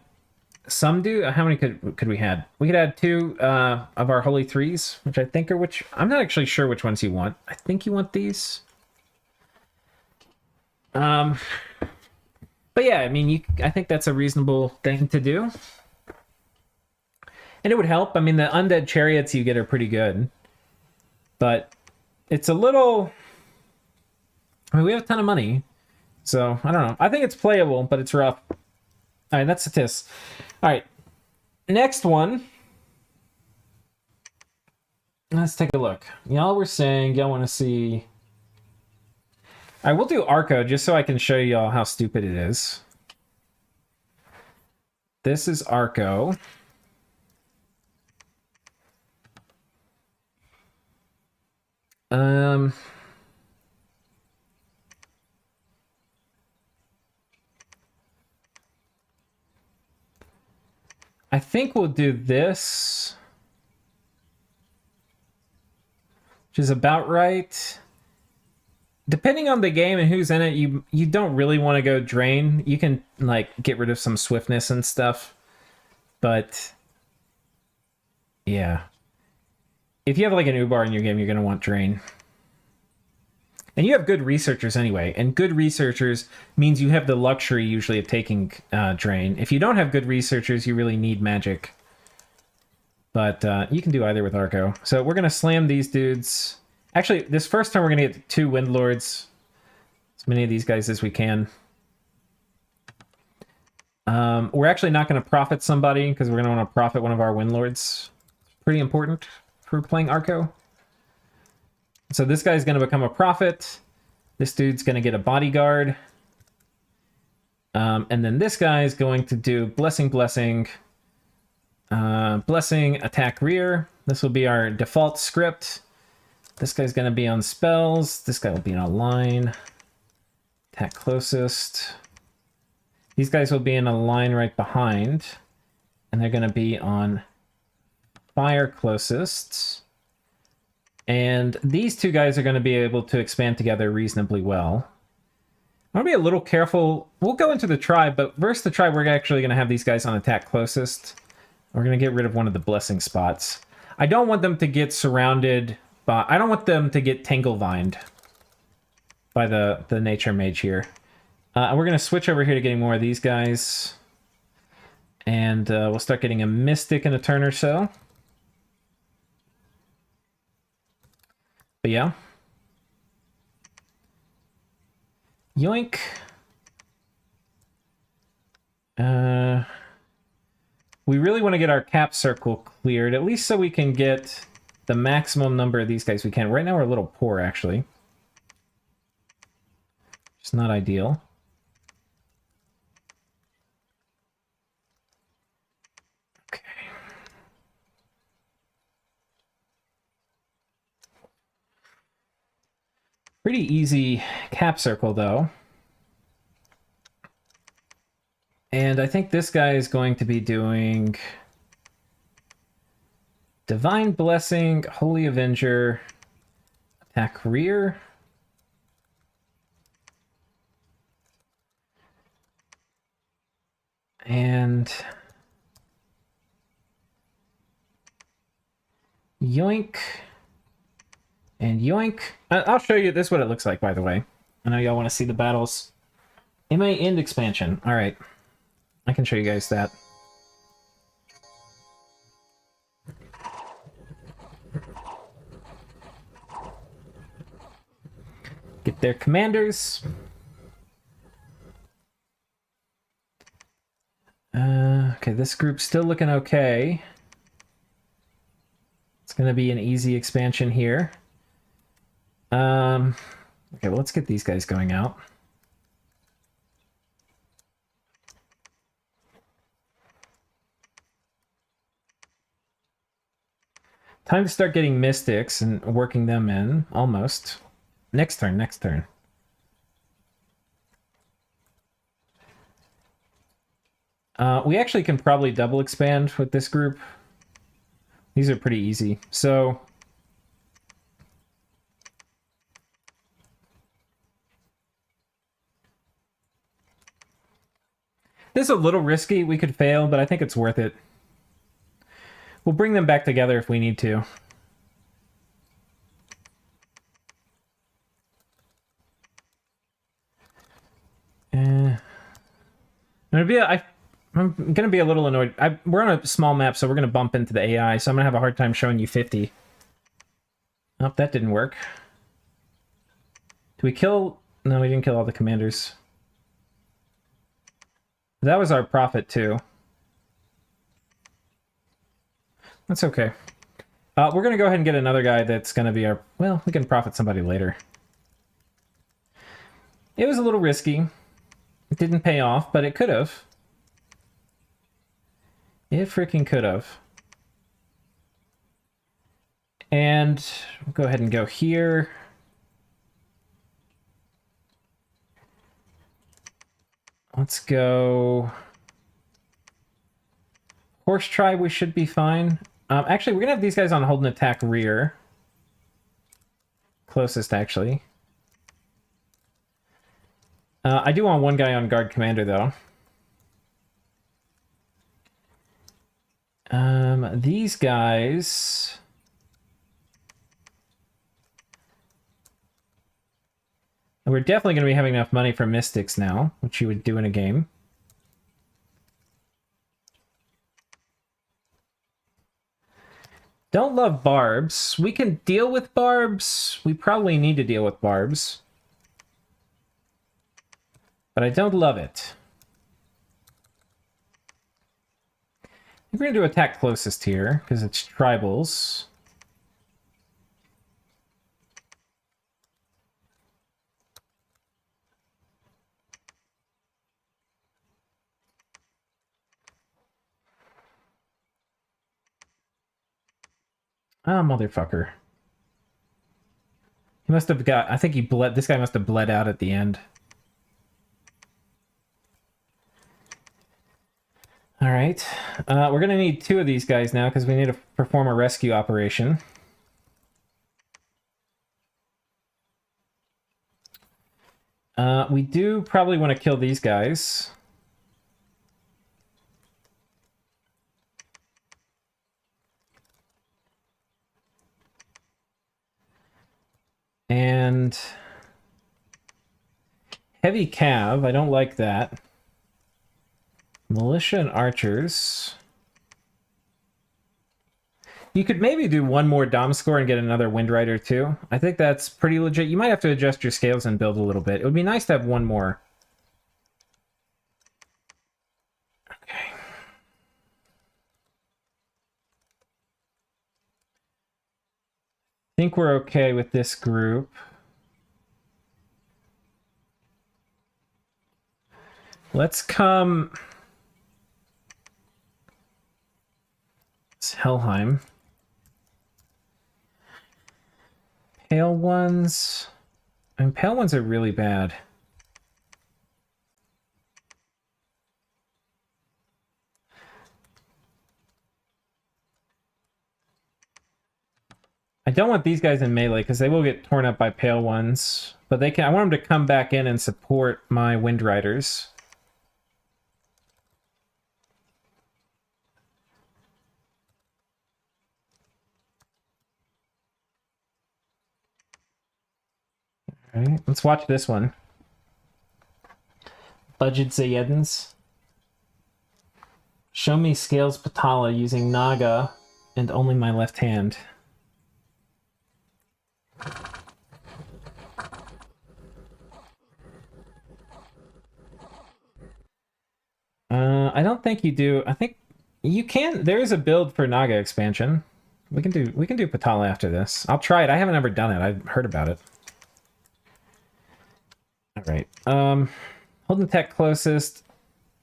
some do. How many could we had? We could add 2 of our Holy Threes, which I think are which. I'm not actually sure which ones you want. I think you want these. But yeah, I mean, I think that's a reasonable thing to do, and it would help. I mean, the undead chariots you get are pretty good. But it's a little... I mean, we have a ton of money. So, I don't know. I think it's playable, but it's rough. Alright, that's Ctis. Alright. Next one. Let's take a look. Y'all were saying y'all want to see... Alright, we'll do Arco, just so I can show y'all how stupid it is. This is Arco. I think we'll do this, which is about right. Depending on the game and who's in it, you don't really want to go drain. You can like get rid of some swiftness and stuff, but yeah. If you have like an Ubar in your game, you're going to want drain. And you have good researchers anyway. And good researchers means you have the luxury usually of taking drain. If you don't have good researchers, you really need magic. But you can do either with Arco. So we're going to slam these dudes. Actually, this first turn we're going to get 2 Windlords. As many of these guys as we can. We're actually not going to profit somebody because we're going to want to profit one of our Windlords. Pretty important for playing Arco. So this guy's going to become a prophet. This dude's going to get a bodyguard. And then this guy is going to do blessing, blessing, blessing, attack rear. This will be our default script. This guy's going to be on spells. This guy will be in a line. Attack closest. These guys will be in a line right behind. And they're going to be on fire closest. And these 2 guys are going to be able to expand together reasonably well. I'm going to be a little careful. We'll go into the tribe, but versus the tribe, we're actually going to have these guys on attack closest. We're going to get rid of one of the blessing spots. I don't want them to get surrounded by... I don't want them to get tangle-vined by the nature mage here. We're going to switch over here to getting more of these guys. And we'll start getting a mystic in a turn or so. But yeah. Yoink. We really want to get our cap circle cleared, at least so we can get the maximum number of these guys we can. Right now we're a little poor, actually. It's not ideal. Okay. Pretty easy cap circle, though. And I think this guy is going to be doing Divine Blessing, Holy Avenger, attack rear. And yoink. And yoink. I'll show you. This is what it looks like, by the way. I know y'all want to see the battles. MA end expansion. All right. I can show you guys that. Get their commanders. Okay, this group's still looking okay. It's going to be an easy expansion here. Okay, well, let's get these guys going out. Time to start getting mystics and working them in, almost. Next turn, next turn. We actually can probably double expand with this group. These are pretty easy. So this is a little risky. We could fail, but I think it's worth it. We'll bring them back together if we need to. I'm gonna be a little annoyed. We're on a small map, so we're gonna bump into the AI, so I'm gonna have a hard time showing you 50. Oh, that didn't work. Do we kill... No, we didn't kill all the commanders. That was our prophet, too. That's okay. We're gonna go ahead and get another guy that's gonna be our... Well, we can profit somebody later. It was a little risky. It didn't pay off, but it could have. It freaking could have. And we'll go ahead and go here. Let's go... Horse tribe, we should be fine. Actually, we're going to have these guys on hold and attack rear. Closest, actually. I do want one guy on guard commander, though. These guys... We're definitely going to be having enough money for mystics now, which you would do in a game. Don't love barbs. We can deal with barbs. We probably need to deal with barbs. But I don't love it. We're going to do attack closest here, because it's tribals. Ah, motherfucker. He must have got... I think he bled... This guy must have bled out at the end. Alright. We're going to need 2 of these guys now, because we need to perform a rescue operation. We do probably want to kill these guys. And heavy cav, I don't like that. Militia and archers. You could maybe do 1 more Dom score and get another Wind Rider too. I think that's pretty legit. You might have to adjust your scales and build a little bit. It would be nice to have 1 more. Okay. I think we're okay with this group. Let's come... It's Helheim. Pale ones... I mean, pale ones are really bad. I don't want these guys in melee because they will get torn up by pale ones. But they can. I want them to come back in and support my Wind Riders. Alright, let's watch this one. Budget Zayedins. Show me Scales Patala using Naga and only my left hand. I don't think you do. I think you can. There is a build for Naga expansion. We can do Patala after this. I'll try it. I haven't ever done it. I've heard about it. All right. Holding attack closest.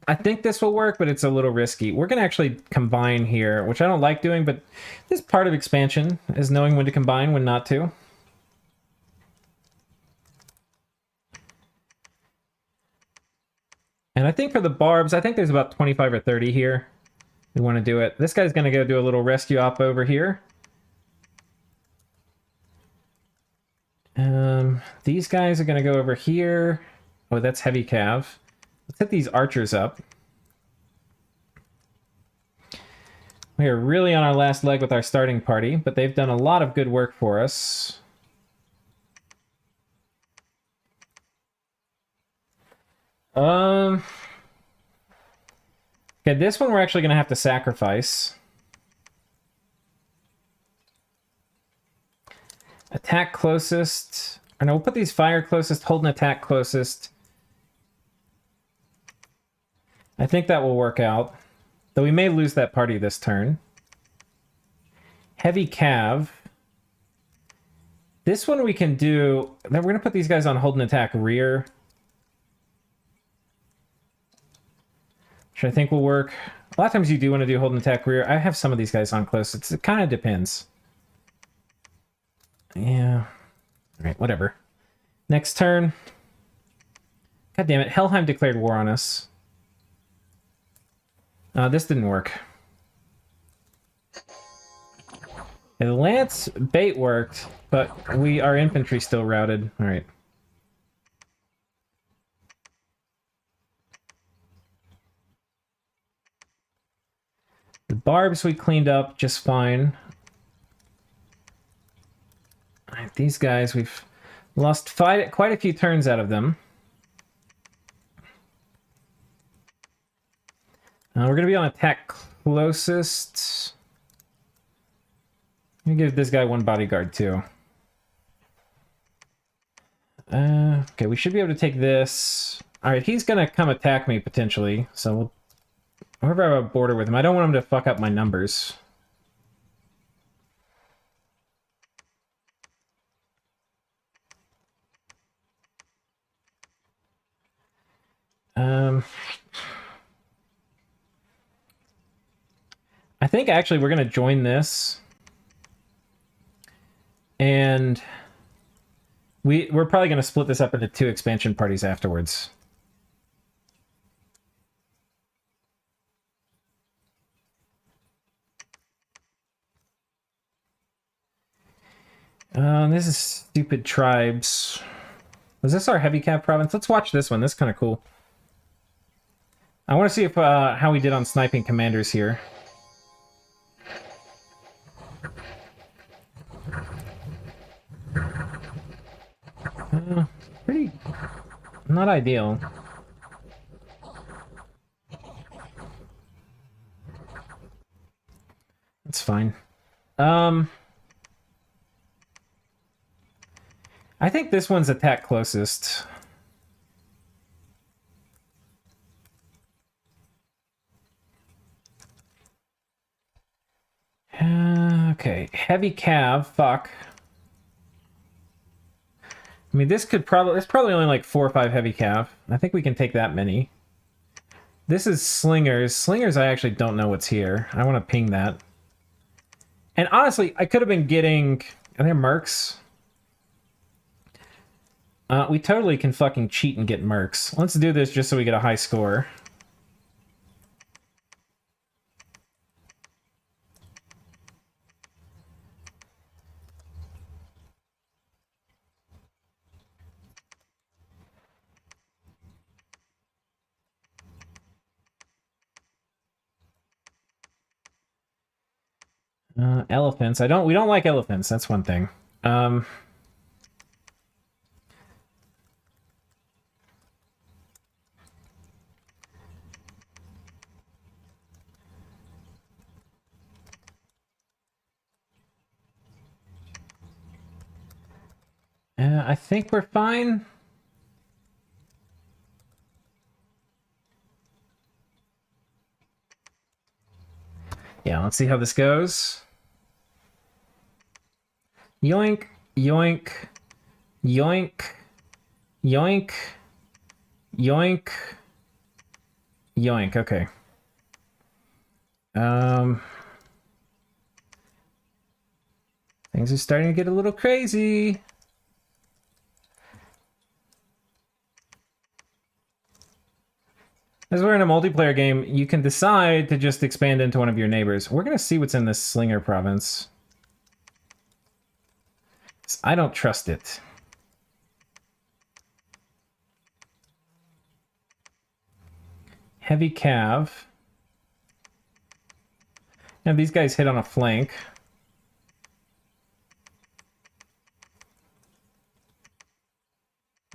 I think this will work, but it's a little risky. We're gonna actually combine here, which I don't like doing, but this is part of expansion, is knowing when to combine, when not to. And I think for the barbs, I think there's about 25 or 30 here. We want to do it. This guy's going to go do a little rescue op over here. These guys are going to go over here. Oh, that's heavy cav. Let's hit these archers up. We are really on our last leg with our starting party, but they've done a lot of good work for us. Okay, this one we're actually going to have to sacrifice. Attack closest. Or no, we'll put these fire closest, hold an attack closest. I think that will work out. Though we may lose that party this turn. Heavy cav. This one we can do... Then we're going to put these guys on hold and attack rear. Which I think will work. A lot of times you do want to do hold and attack rear. I have some of these guys on close. It kind of depends. Yeah. Alright, whatever. Next turn. God damn it. Helheim declared war on us. This didn't work. Yeah, the lance bait worked, but our infantry still routed. Alright. The barbs we cleaned up just fine. Alright, these guys, we've lost quite a few turns out of them. We're going to be on attack closest. Let me give this guy one bodyguard too. Okay, we should be able to take this. Alright, he's gonna come attack me potentially, so we'll wherever I have a border with him. I don't want him to fuck up my numbers. I think actually we're gonna join this. And we're probably gonna split this up into 2 expansion parties afterwards. This is stupid tribes. Was this our heavy cap province? Let's watch this one. This is kind of cool. I want to see if how we did on sniping commanders here. Pretty not ideal. That's fine. I think this one's attack closest. Okay, heavy cav, fuck. I mean, this could probably... There's probably only like 4 or 5 heavy cav. I think we can take that many. This is slingers. Slingers, I actually don't know what's here. I want to ping that. And honestly, I could have been getting... Are there mercs? We totally can fucking cheat and get mercs. Let's do this just so we get a high score. Elephants. We don't like elephants. That's one thing. I think we're fine. Yeah, let's see how this goes. Yoink, yoink, yoink, yoink, yoink, yoink. Okay. Things are starting to get a little crazy. As we're in a multiplayer game, you can decide to just expand into one of your neighbors. We're going to see what's in this Slinger province. I don't trust it. Heavy cav. Now these guys hit on a flank.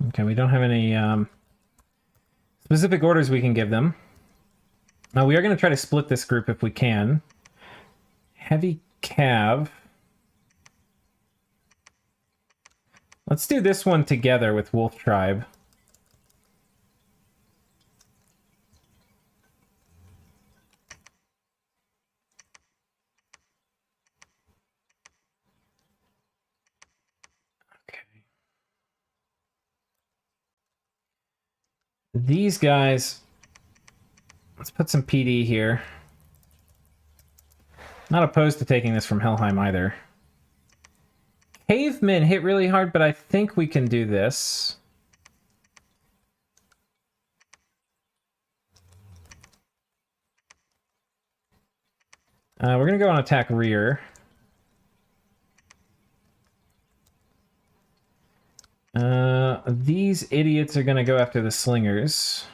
Okay, we don't have any specific orders we can give them. Now we are going to try to split this group if we can. Heavy cav. Let's do this one together with Wolf Tribe. Okay. These guys... Let's put some PD here. Not opposed to taking this from Helheim either. Cavemen hit really hard, but I think we can do this. We're going to go on attack rear. These idiots are going to go after the slingers.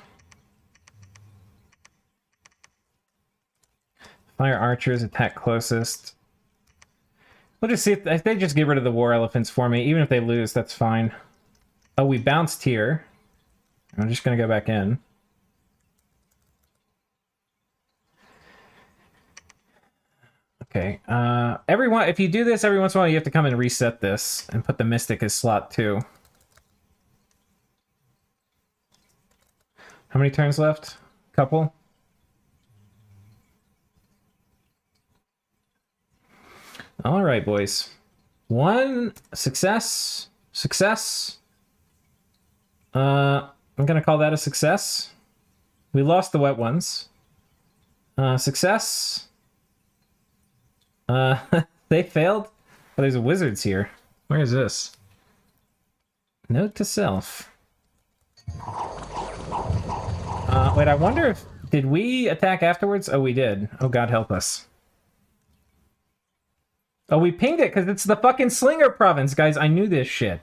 Fire archers, attack closest. We'll just see if they just get rid of the war elephants for me. Even if they lose, that's fine. Oh, we bounced here. I'm just going to go back in. Okay. Everyone, if you do this every once in a while, you have to come and reset this and put the Mystic as slot 2. How many turns left? Couple? All right, boys. 1 success. Success. I'm gonna call that a success. We lost the wet ones. Success. They failed. Oh, there's wizards here. Where is this? Note to self. Wait, I wonder if... Did we attack afterwards? Oh, we did. Oh, God help us. Oh, we pinged it because it's the fucking Slinger province, guys. I knew this shit.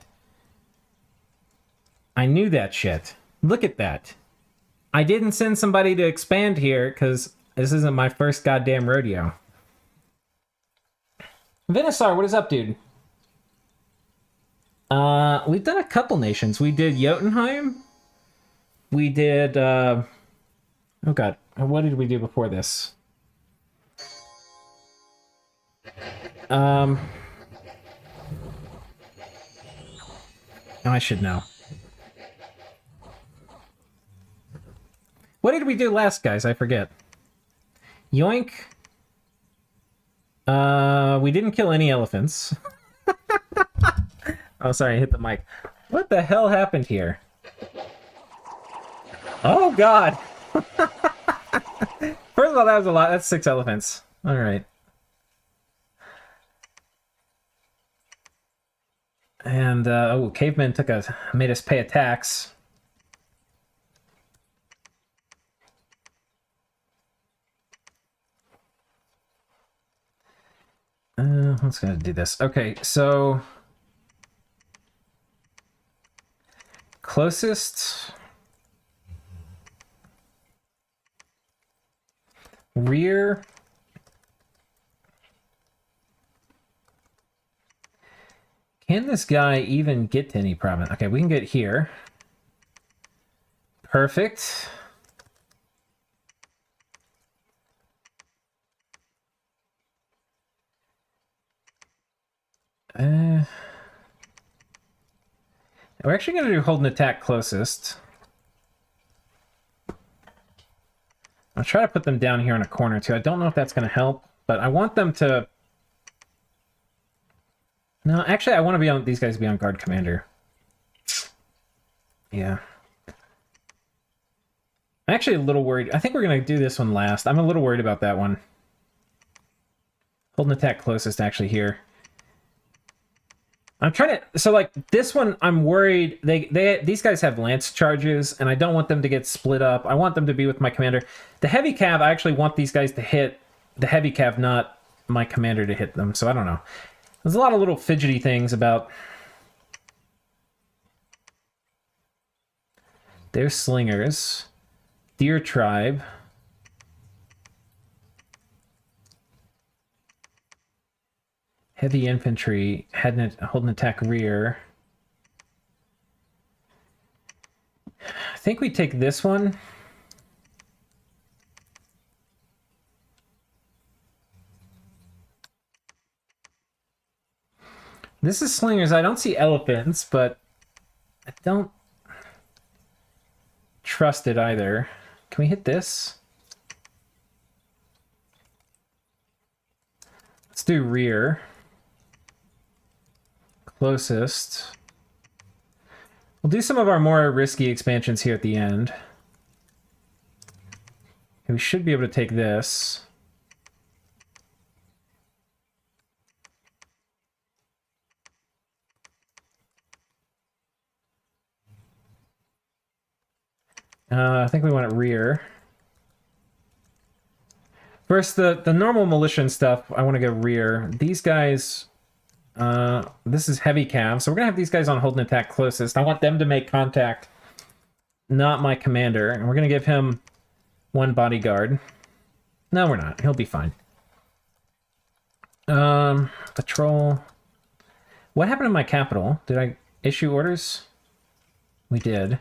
I knew that shit. Look at that. I didn't send somebody to expand here because this isn't my first goddamn rodeo. Venusaur, what is up, dude? We've done a couple nations. We did Jotunheim. We did, oh god, what did we do before this? I should know. What did we do last, guys? I forget. Yoink. We didn't kill any elephants. Oh, sorry, I hit the mic. What the hell happened here? Oh, God! First of all, that was a lot. That's 6 elephants. All right. And, oh, cavemen made us pay a tax. Let's go do this. Okay, so... Closest... Rear... Can this guy even get to any province? Okay, we can get here. Perfect. We're actually going to do hold and attack closest. I'll try to put them down here in a corner too. I don't know if that's going to help, but I want them to... No, actually, I want to be on these guys to be on guard commander. Yeah. I'm actually a little worried. I think we're going to do this one last. I'm a little worried about that one. Hold and attack closest actually here. I'm trying to... So, like, this one, I'm worried. These guys have lance charges, and I don't want them to get split up. I want them to be with my commander. The heavy cav, I actually want these guys to hit the heavy cav, not my commander to hit them. So, I don't know. There's a lot of little fidgety things about... There's slingers. Deer tribe. Heavy infantry. Hold an attack rear. I think we take this one. This is slingers. I don't see elephants, but I don't trust it either. Can we hit this? Let's do rear. Closest. We'll do some of our more risky expansions here at the end. We should be able to take this. I think we want it rear. First, the normal militia and stuff, I want to go rear. These guys, this is heavy cav, so we're going to have these guys on hold and attack closest. I want them to make contact, not my commander. And we're going to give him 1 bodyguard. No, we're not. He'll be fine. Patrol. What happened to my capital? Did I issue orders? We did.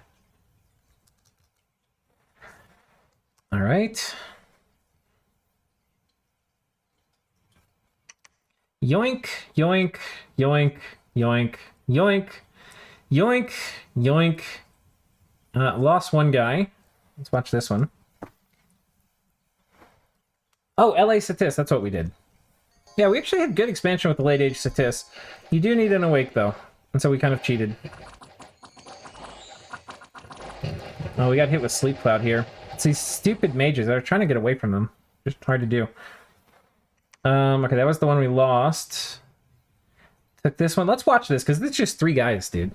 All right. Yoink, yoink, yoink, yoink, yoink, yoink, yoink. Lost one guy. Let's watch this one. Oh, LA Ctis, that's what we did. Yeah, we actually had good expansion with the late age Ctis. You do need an awake though, and so we kind of cheated. Oh, we got hit with Sleep Cloud here. It's these stupid mages that are trying to get away from them. Just hard to do. Okay, that was the one we lost. Took this one. Let's watch this, because it's just 3 guys, dude.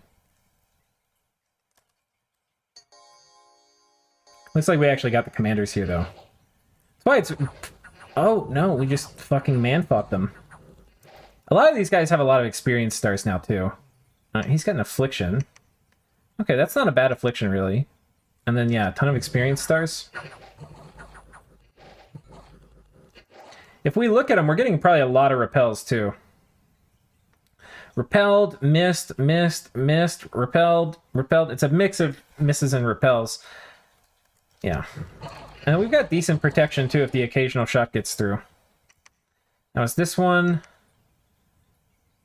Looks like we actually got the commanders here, though. That's why it's... Oh, no, we just fucking man-fought them. A lot of these guys have a lot of experience stars now, too. He's got an affliction. Okay, that's not a bad affliction, really. And then, yeah, a ton of experience stars. If we look at them, we're getting probably a lot of repels, too. Repelled, missed, missed, missed, repelled, repelled. It's a mix of misses and repels. Yeah. And we've got decent protection, too, if the occasional shot gets through. Now, is this one...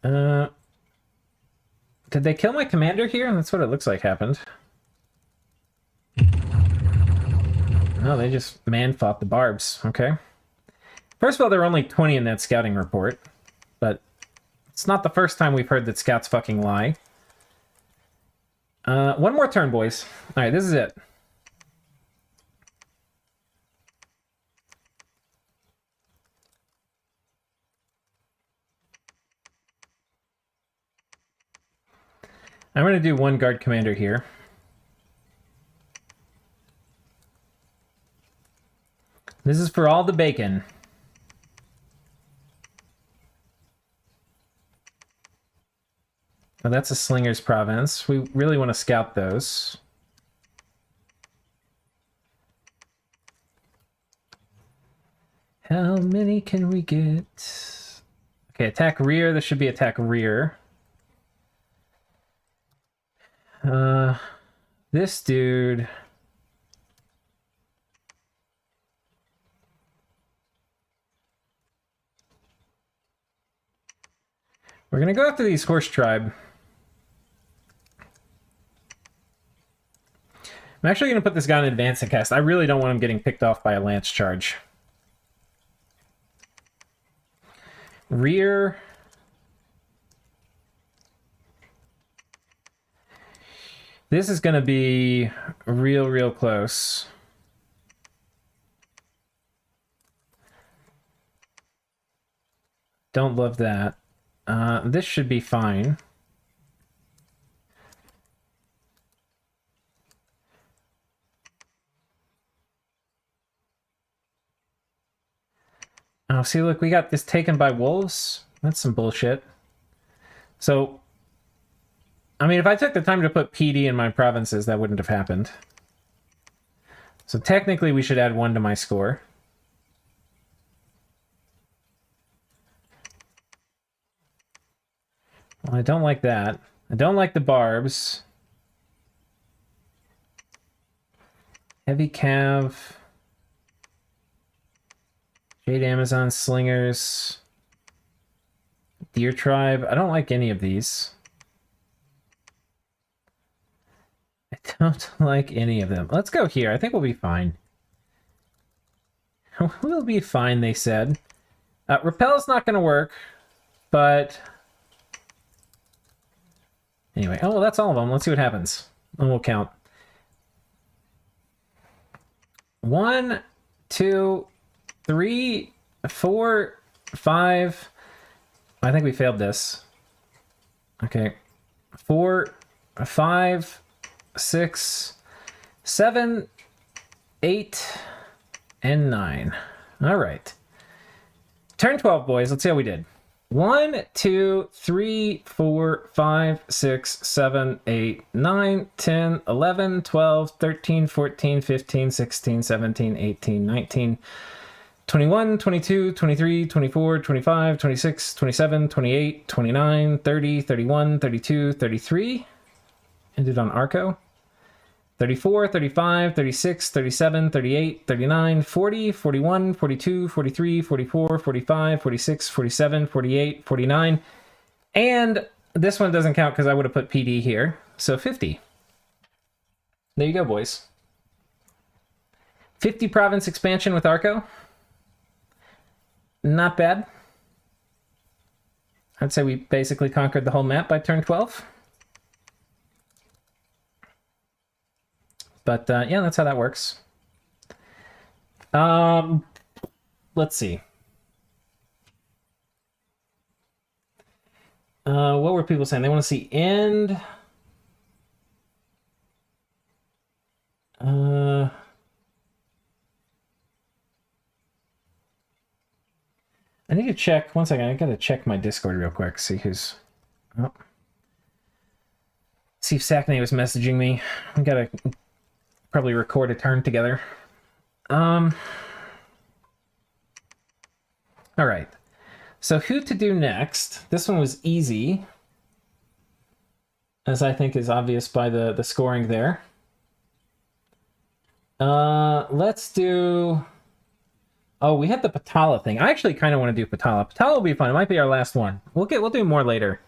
Did they kill my commander here? That's what it looks like happened. No, they just man-fought the barbs. Okay. First of all, there were only 20 in that scouting report. But it's not the first time we've heard that scouts fucking lie. One more turn, boys. Alright, this is it. I'm going to do 1 guard commander here. This is for all the bacon. Oh, that's a slinger's province. We really want to scout those. How many can we get? Okay, attack rear. This should be attack rear. This dude... We're gonna go after these horse tribe. I'm actually gonna put this guy in advance and cast. I really don't want him getting picked off by a lance charge. Rear. This is gonna be real close. Don't love that. This should be fine. Oh, see, look, we got this taken by wolves. That's some bullshit. So, I mean, if I took the time to put PD in my provinces, that wouldn't have happened. So technically, we should add 1 to my score. Well, I don't like that. I don't like the barbs. Heavy cav. Jade Amazon slingers. Deer tribe. I don't like any of these. I don't like any of them. Let's go here. I think we'll be fine. We'll be fine, they said. Repel's not going to work, but... Anyway, oh, well, that's all of them. Let's see what happens. And we'll count. 1, 2, 3, 4, 5. I think we failed this. Okay. 4, 5, 6, 7, 8, and 9. All right. Turn 12, boys. Let's see how we did. 1, 2, 3, 4, 5, 6, 7, 8, 9, 10, 11, 12, 13, 14, 15, 16, 17, 18, 19, 21, 22, 23, 24, 25, 26, 27, 28, 29, 30, 31, 32, 33. Ended on Arco. 34, 35, 36, 37, 38, 39, 40, 41, 42, 43, 44, 45, 46, 47, 48, 49. And this one doesn't count because I would have put PD here. So 50. There you go, boys. 50 province expansion with Arco. Not bad. I'd say we basically conquered the whole map by turn 12. But yeah, that's how that works. Let's see. What were people saying? They want to see end. I need to check. One second. I gotta check my Discord real quick. See who's. Oh. See if Sackney was messaging me. We gotta probably record a turn together. All right. So who to do next? This one was easy, as I think is obvious by the scoring there. Let's do... Oh, we had the Patala thing. I actually kind of want to do Patala. Patala will be fun. It might be our last one. We'll do more later.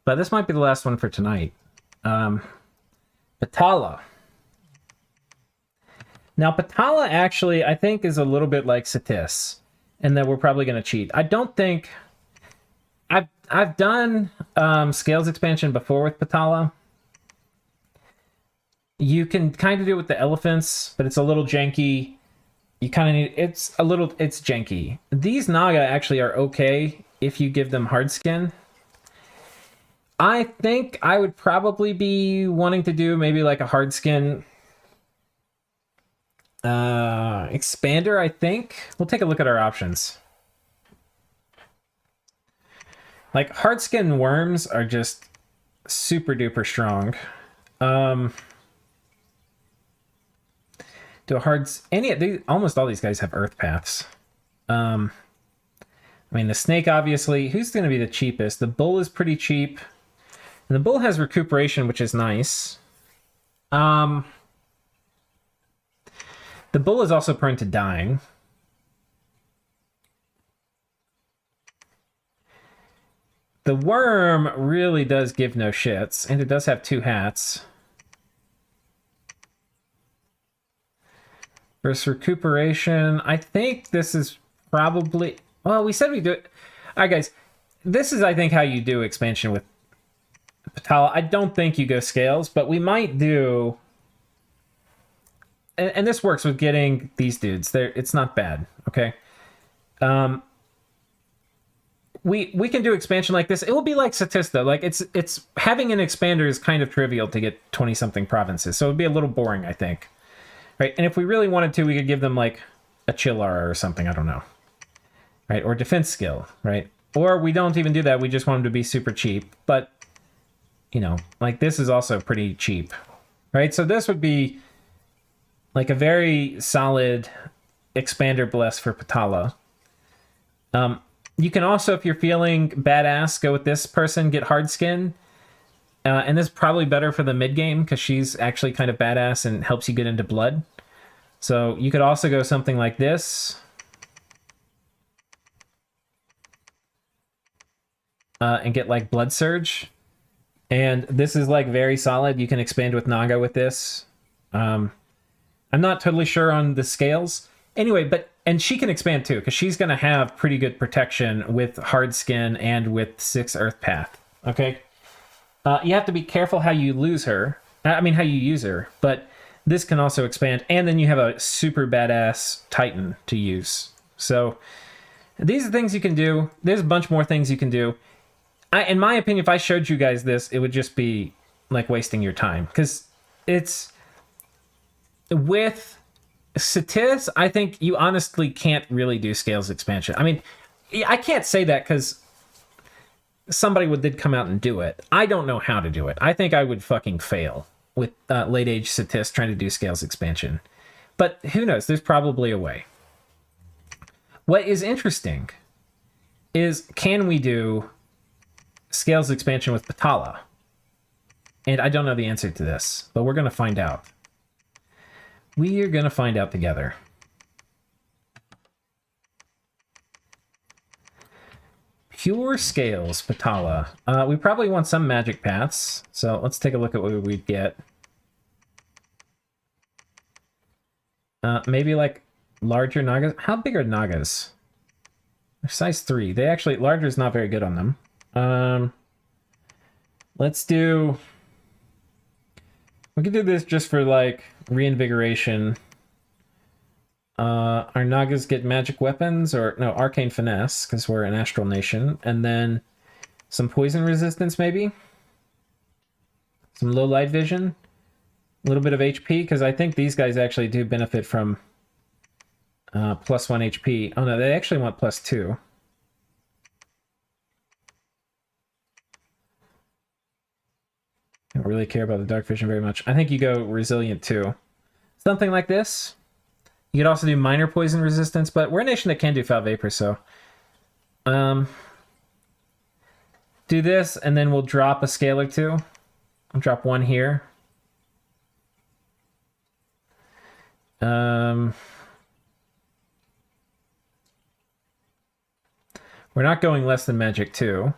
But this might be the last one for tonight. Patala. Now, Patala actually, I think, is a little bit like Ctis, and that we're probably going to cheat. I don't think... I've done Scales expansion before with Patala. You can kind of do it with the elephants, but it's a little janky. You kind of need... It's janky. These Naga actually are okay if you give them hard skin. I think I would probably be wanting to do maybe like a hard skin expander, I think. We'll take a look at our options. Like, hard skin worms are just super duper strong. Do a hard... almost all these guys have earth paths. I mean, the snake, obviously. Who's going to be the cheapest? The bull is pretty cheap. And the bull has recuperation, which is nice. The bull is also prone to dying. The worm really does give no shits, and it does have 2 hats. Versus recuperation, I think this is probably... Well, we said we do it... Alright, guys. This is, I think, how you do expansion with Patala. I don't think you go scales, but we might do... And this works with getting these dudes. It's not bad, okay? We can do expansion like this. It will be like Ctis, though. Like, it's having an expander is kind of trivial to get 20-something provinces, so it would be a little boring, I think. Right? And if we really wanted to, we could give them, like, a Chillar or something. I don't know. Right? Or defense skill, right? Or we don't even do that. We just want them to be super cheap. But, you know, like, this is also pretty cheap. Right? So this would be, like, a very solid expander bless for Patala. You can also, if you're feeling badass, go with this person, get hard skin. And this is probably better for the mid game because she's actually kind of badass and helps you get into blood. So you could also go something like this. And get like blood surge. And this is like very solid. You can expand with Naga with this. I'm not totally sure on the scales. Anyway, and she can expand too, because she's going to have pretty good protection with hard skin and with 6 earth path. Okay? You have to be careful how you lose her. I mean, how you use her. But this can also expand. And then you have a super badass Titan to use. So these are things you can do. There's a bunch more things you can do. In my opinion, if I showed you guys this, it would just be like wasting your time. Because it's... With Ctis, I think you honestly can't really do scales expansion. I mean, I can't say that because somebody did come out and do it. I don't know how to do it. I think I would fucking fail with late age Ctis trying to do scales expansion. But who knows? There's probably a way. What is interesting is, can we do scales expansion with Patala? And I don't know the answer to this, but we're going to find out. We are going to find out together. Pure Scales, Patala. We probably want some magic paths, so let's take a look at what we get. Maybe like larger Nagas. How big are Nagas? They're size 3. They actually, larger is not very good on them. Let's do... We could do this just for like reinvigoration. Our Nagas get magic weapons, or no, arcane finesse, because we're an astral nation. And then some poison resistance, maybe? Some low light vision? A little bit of HP, because I think these guys actually do benefit from +1 HP. Oh no, they actually want +2. I don't really care about the dark vision very much. I think you go resilient too. Something like this. You could also do minor poison resistance, but we're a nation that can do foul vapor, so... do this, and then we'll drop a scale or two. I'll drop one here. We're not going less than magic 2.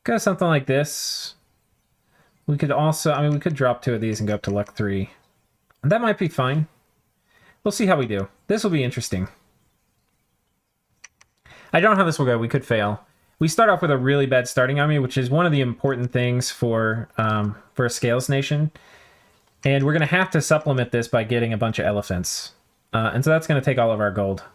Go something like this. We could also, I mean, we could drop 2 of these and go up to luck 3. And that might be fine. We'll see how we do. This will be interesting. I don't know how this will go. We could fail. We start off with a really bad starting army, which is one of the important things for a Scales nation. And we're going to have to supplement this by getting a bunch of elephants. And so that's going to take all of our gold.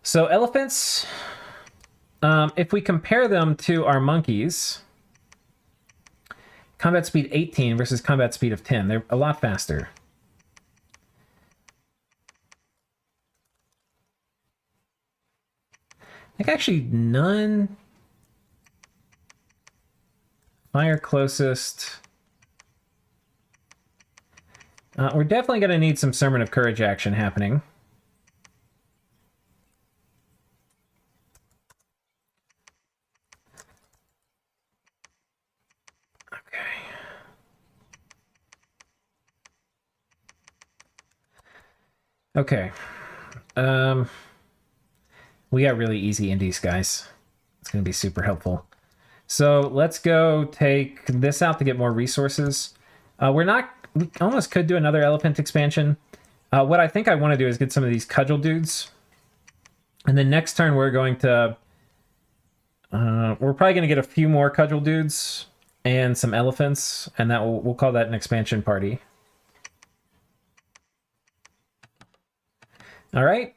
So elephants, if we compare them to our monkeys, combat speed 18 versus combat speed of 10, they're a lot faster. I think actually none. Fire closest. We're definitely going to need some Sermon of Courage action happening. Okay. We got really easy indies, guys. It's going to be super helpful. So let's go take this out to get more resources. We almost could do another elephant expansion. What I think I want to do is get some of these cudgel dudes. And then next turn we're going to... we're probably going to get a few more cudgel dudes and some elephants. And that we'll call that an expansion party. All right.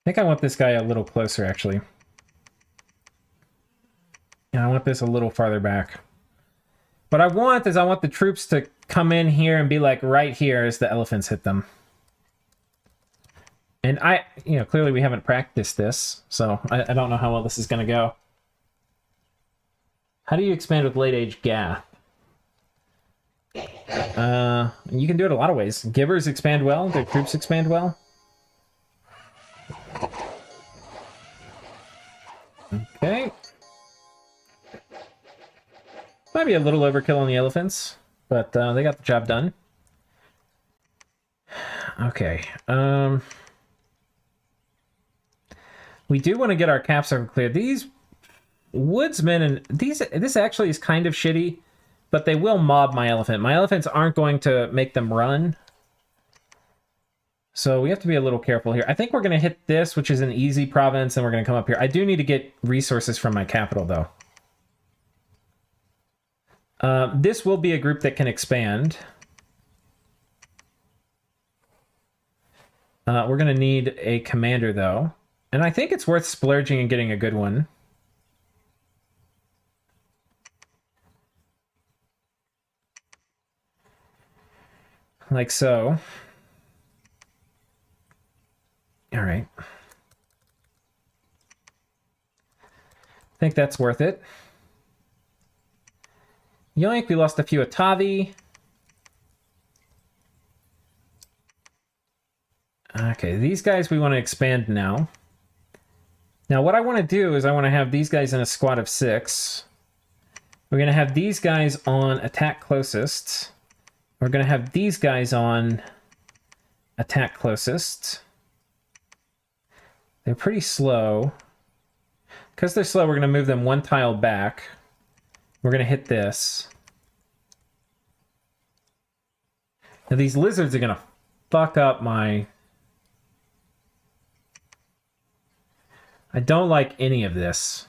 I think I want this guy a little closer, actually. Yeah, I want this a little farther back. What I want is I want the troops to come in here and be like right here as the elephants hit them. And clearly we haven't practiced this, so I don't know how well this is going to go. How do you expand with late age Gath? You can do it a lot of ways. Givers expand well, their troops expand well. Okay. Might be a little overkill on the elephants, but they got the job done. Okay. We do want to get our cap circle cleared. These woodsmen and this actually is kind of shitty, but they will mob my elephant. My elephants aren't going to make them run. So we have to be a little careful here. I think we're going to hit this, which is an easy province, and we're going to come up here. I do need to get resources from my capital, though. This will be a group that can expand. We're going to need a commander, though. And I think it's worth splurging and getting a good one. Like so. All right. think that's worth it. Yoink, we lost a few Atavi. Okay, these guys we want to expand now. Now what I want to do is I want to have these guys in a squad of 6. We're going to have these guys on attack closest. We're going to have these guys on attack closest. They're pretty slow. Because they're slow, we're going to move them 1 tile back. We're going to hit this. Now these lizards are going to fuck up my... I don't like any of this.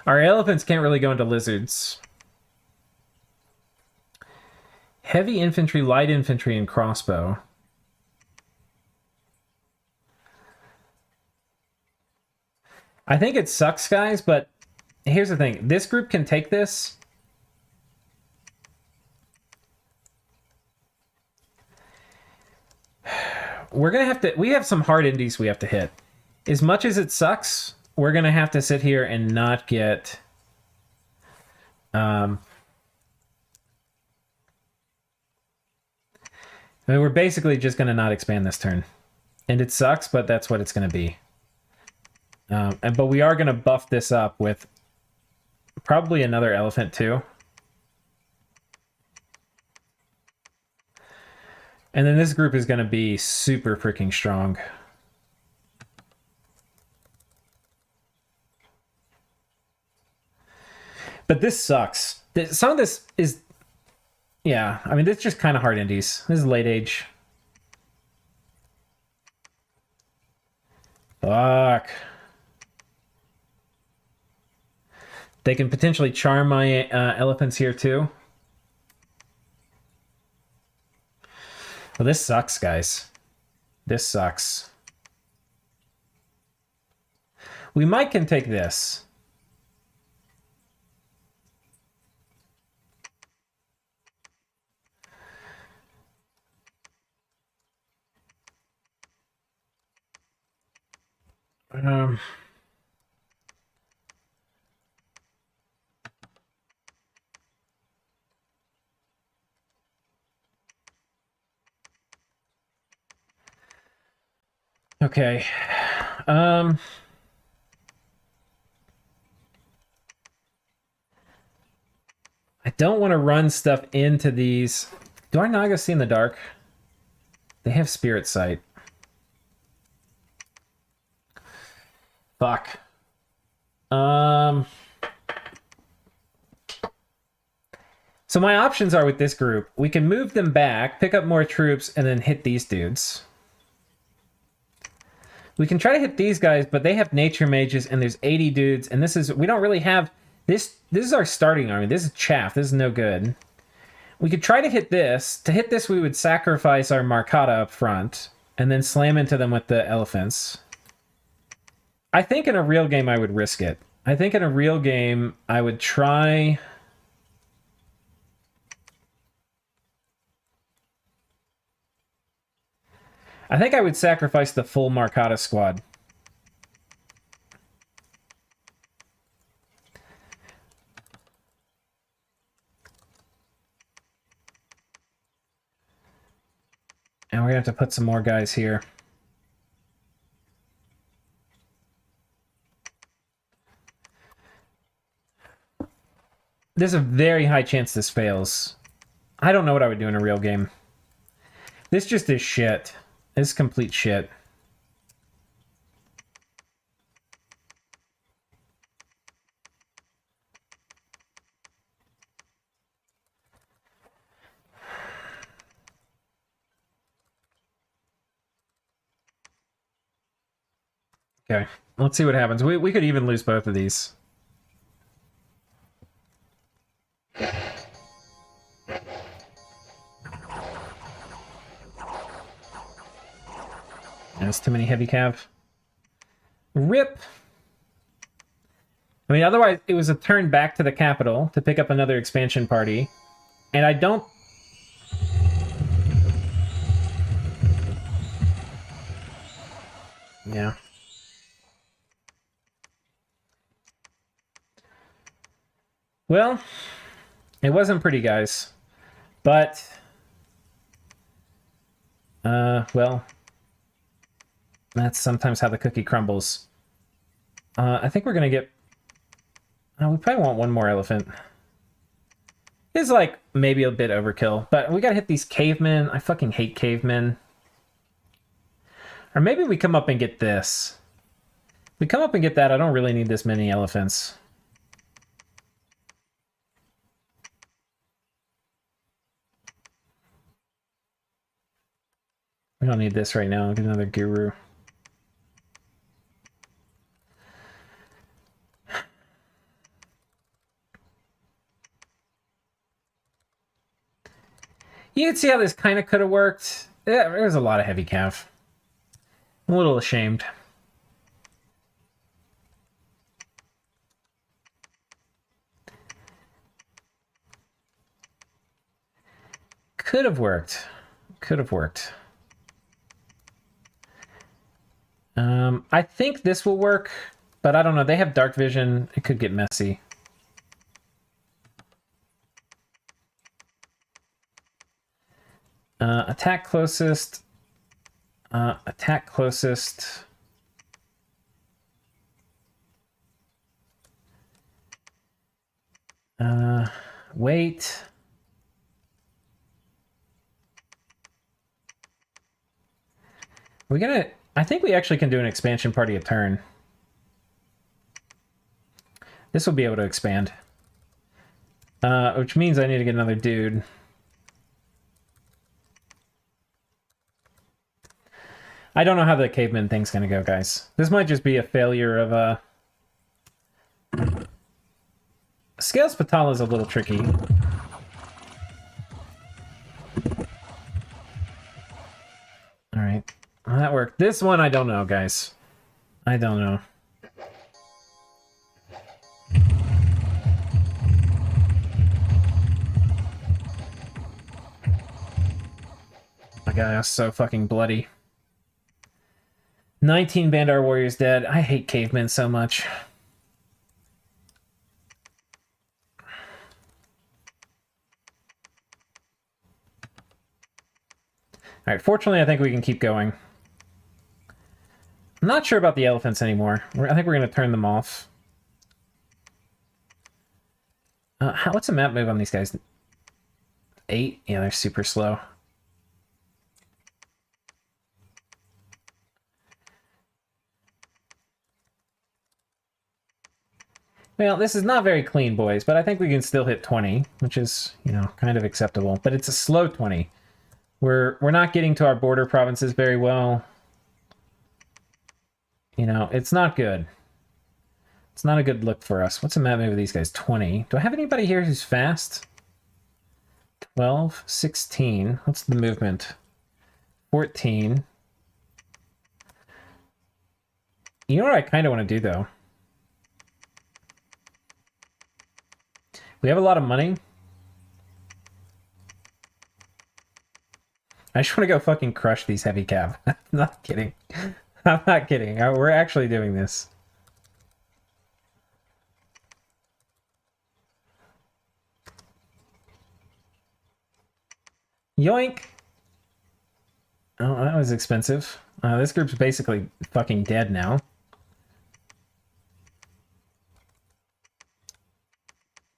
Our elephants can't really go into lizards. Heavy infantry, light infantry, and crossbow. I think it sucks, guys, but here's the thing. This group can take this. We're going to have to... We have some hard indies we have to hit. As much as it sucks, we're going to have to sit here and not get... I mean, we're basically just going to not expand this turn. And it sucks, but that's what it's going to be. But we are going to buff this up with probably another elephant too. And then this group is going to be super freaking strong. But this sucks. Some of this is... Yeah, I mean, this is just kind of hard indies. This is late age. Fuck. They can potentially charm my elephants here too. Well, this sucks, guys. This sucks. We might can take this. Okay. I don't want to run stuff into these. Do our Nagas see in the dark? They have Spirit Sight. Fuck. So my options are with this group. We can move them back, pick up more troops, and then hit these dudes. We can try to hit these guys, but they have nature mages, and there's 80 dudes, and this is... We don't really have... This is our starting army. This is chaff. This is no good. We could try to hit this. To hit this, we would sacrifice our Marcata up front, and then slam into them with the elephants. I think in a real game, I would risk it. I think in a real game, I would try... I think I would sacrifice the full Marcata squad. And we're going to have to put some more guys here. There's a very high chance this fails. I don't know what I would do in a real game. This just is shit. This is complete shit. Okay, let's see what happens. We could even lose both of these. That's too many heavy cav. RIP! I mean, otherwise, it was a turn back to the capital to pick up another expansion party. And I don't... Yeah. Well, it wasn't pretty, guys. But, well, that's sometimes how the cookie crumbles. I think we're going to get... we probably want one more elephant. It's like maybe a bit overkill, but we got to hit these cavemen. I fucking hate cavemen. Or maybe we come up and get this. If we come up and get that, I don't really need this many elephants. We don't need this right now. I'll get another guru. You can see how this kind of could have worked. Yeah, there's a lot of heavy cav. I'm a little ashamed. Could have worked. Could have worked. I think this will work, but I don't know. They have dark vision. It could get messy. Attack closest. Attack closest. Wait. We're gonna... I think we actually can do an expansion party a turn. This will be able to expand. Which means I need to get another dude. I don't know how the caveman thing's gonna go, guys. This might just be a failure of Scales Patala is a little tricky. Alright. Well, that worked. This one, I don't know, guys. I don't know. My god, that's so fucking bloody. 19 Bandar warriors dead. I hate cavemen so much. Alright, fortunately I think we can keep going. I'm not sure about the elephants anymore. I think we're going to turn them off. What's the map move on these guys? 8? Yeah, they're super slow. Well, this is not very clean, boys, but I think we can still hit 20, which is, you know, kind of acceptable. But it's a slow 20. We're not getting to our border provinces very well. You know, it's not good. It's not a good look for us. What's the map move of these guys? 20. Do I have anybody here who's fast? 12, 16. What's the movement? 14. You know what I kind of want to do, though? We have a lot of money. I just want to go fucking crush these heavy cav. I'm not kidding. I'm not kidding. We're actually doing this. Yoink! Oh, that was expensive. This group's basically fucking dead now.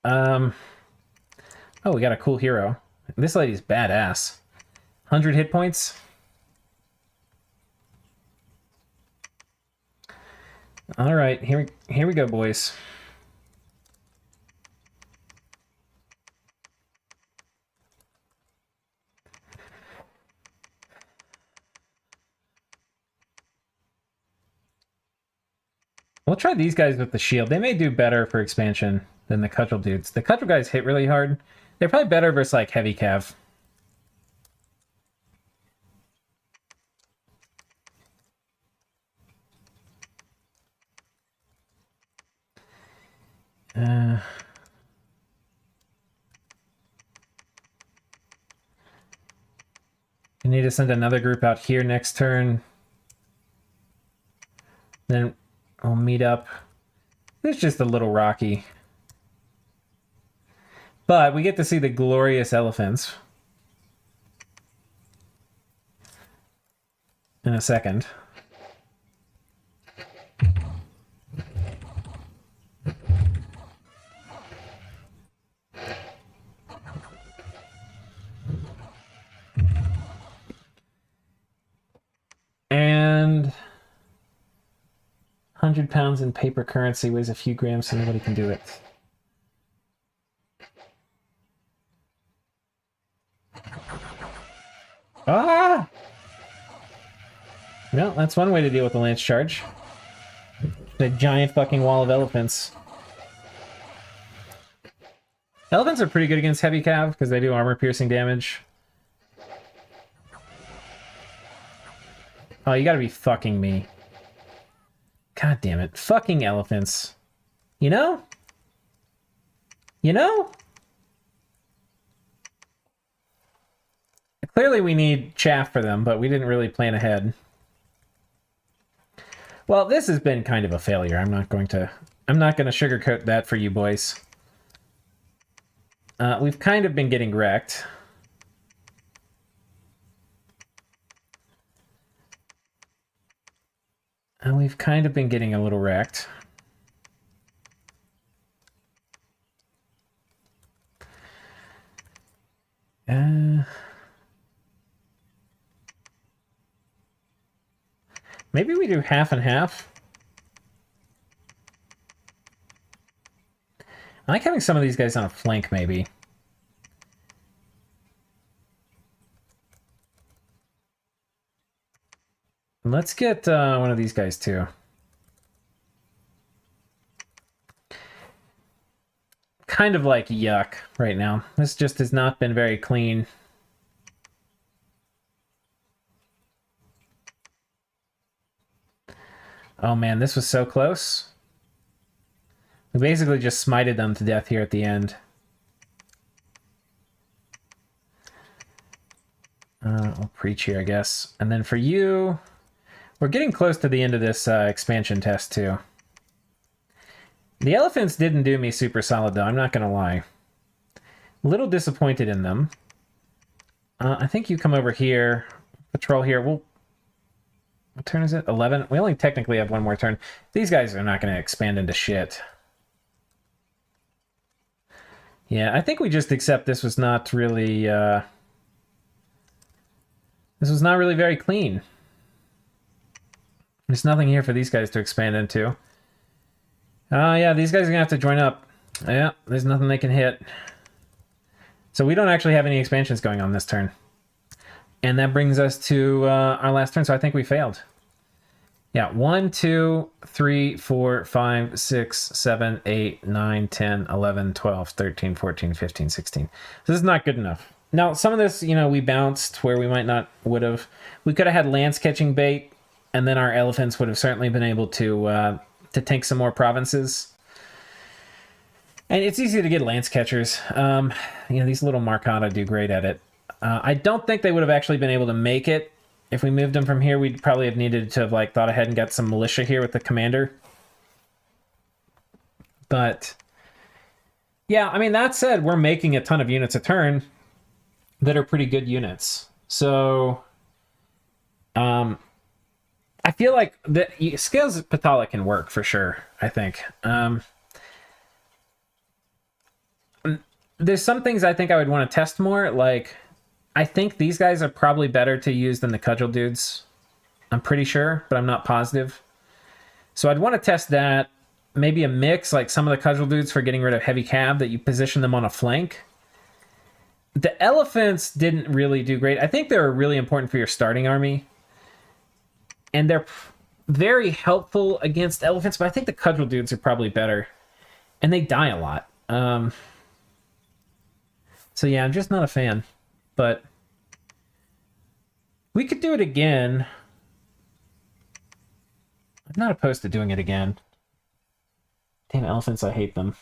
Oh, we got a cool hero. This lady's badass. 100 hit points. All right, here we go, boys. We'll try these guys with the shield. They may do better for expansion than the cudgel dudes. The cudgel guys hit really hard. They're probably better versus like heavy cav. I need to send another group out here next turn. then we'll meet up. It's just a little rocky. But we get to see the glorious elephants in a second. And 100 pounds in paper currency weighs a few grams, so nobody can do it. Ah! Well, that's one way to deal with the lance charge. The giant fucking wall of elephants. Elephants are pretty good against heavy cav because they do armor-piercing damage. Oh, you gotta be fucking me. God damn it. Fucking elephants. You know? You know? Clearly we need chaff for them, but we didn't really plan ahead. Well, this has been kind of a failure. I'm not going to sugarcoat that for you boys. We've kind of been getting wrecked. And we've kind of been getting a little wrecked. Maybe we do half and half. I like having some of these guys on a flank, maybe. Let's get one of these guys, too. Kind of like yuck right now. This just has not been very clean. Oh man, this was so close. We basically just smited them to death here at the end. I'll preach here, I guess. And then for you, we're getting close to the end of this expansion test, too. The elephants didn't do me super solid, though. I'm not going to lie. A little disappointed in them. I think you come over here, patrol here. We'll... What turn is it? 11? We only technically have one more turn. These guys are not going to expand into shit. Yeah, I think we just accept this was not really... this was not really very clean. There's nothing here for these guys to expand into. Yeah, these guys are going to have to join up. Yeah, there's nothing they can hit. So we don't actually have any expansions going on this turn. And that brings us to our last turn, so I think we failed. Yeah, 1, 2, 3, 4, 5, 6, 7, 8, 9, 10, 11, 12, 13, 14, 15, 16. This is not good enough. Now, some of this, you know, we bounced where we might not would have. We could have had lance catching bait, and then our elephants would have certainly been able to tank some more provinces. And it's easy to get lance catchers. You know, these little Marcata do great at it. I don't think they would have actually been able to make it. If we moved them from here, we'd probably have needed to have like thought ahead and got some militia here with the commander. But yeah, I mean, that said, we're making a ton of units a turn that are pretty good units. So I feel like the scales Patala can work for sure, I think. There's some things I think I would want to test more, like I think these guys are probably better to use than the cudgel dudes. I'm pretty sure, but I'm not positive. So I'd want to test that. Maybe a mix, like some of the cudgel dudes for getting rid of heavy cab, that you position them on a flank. The elephants didn't really do great. I think they're really important for your starting army. And they're very helpful against elephants, but I think the cudgel dudes are probably better. And they die a lot. So yeah, I'm just not a fan. But we could do it again. I'm not opposed to doing it again. Damn elephants, I hate them.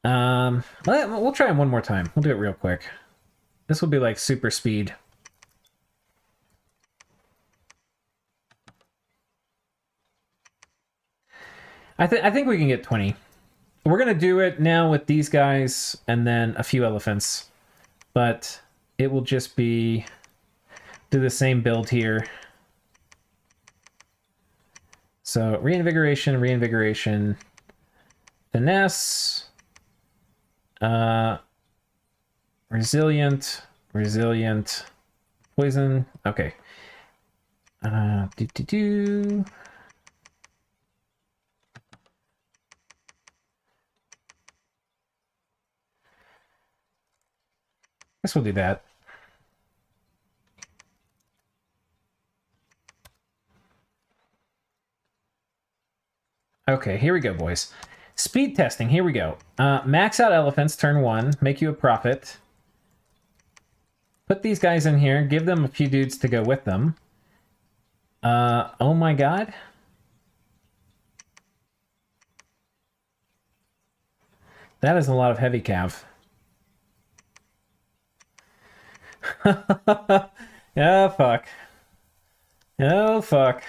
We'll try them one more time. We'll do it real quick. This will be like super speed. I think we can get 20. We're going to do it now with these guys and then a few elephants. But it will just be... do the same build here. So reinvigoration, reinvigoration, finesse, resilient, resilient, poison. Okay. Guess we'll do that. Okay, here we go, boys. Speed testing, here we go. Max out elephants, turn 1, make you a profit. Put these guys in here, give them a few dudes to go with them. Oh my god. That is a lot of heavy cav. Oh, fuck. Oh, fuck.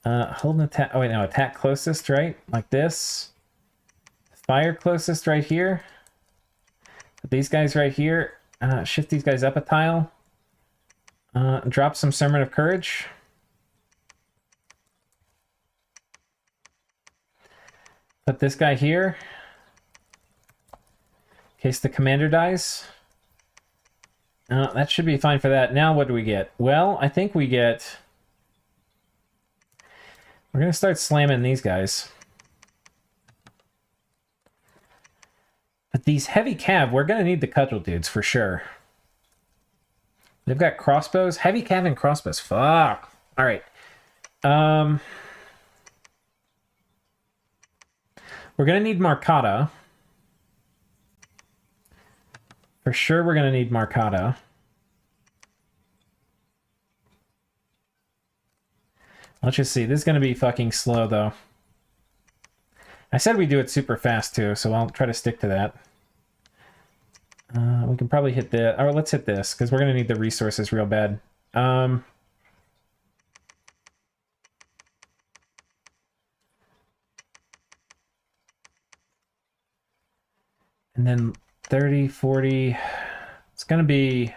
Hold an attack. Oh, wait, no. Attack closest, right? Like this. Fire closest right here. Put these guys right here. Shift these guys up a tile. Drop some Sermon of Courage. Put this guy here. In case the commander dies. That should be fine for that. Now what do we get? Well, I think we get... we're going to start slamming these guys. But these heavy cav, we're going to need the cudgel dudes for sure. They've got crossbows. Heavy cav and crossbows. Fuck. All right. We're going to need Marcata. For sure we're going to need Marcata. Let's just see. This is going to be fucking slow, though. I said we do it super fast, too, so I'll try to stick to that. We can probably hit the... or let's hit this, because we're going to need the resources real bad. And then 30, 40... it's going to be...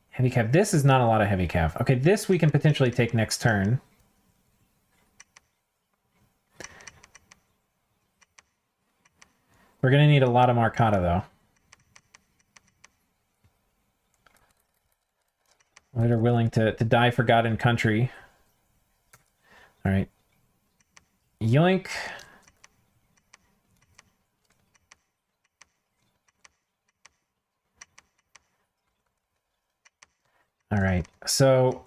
heavy cav. This is not a lot of heavy cav. Okay, this we can potentially take next turn. We're going to need a lot of Marcata, though. That are willing to die for God and country. All right. Yoink. All right, so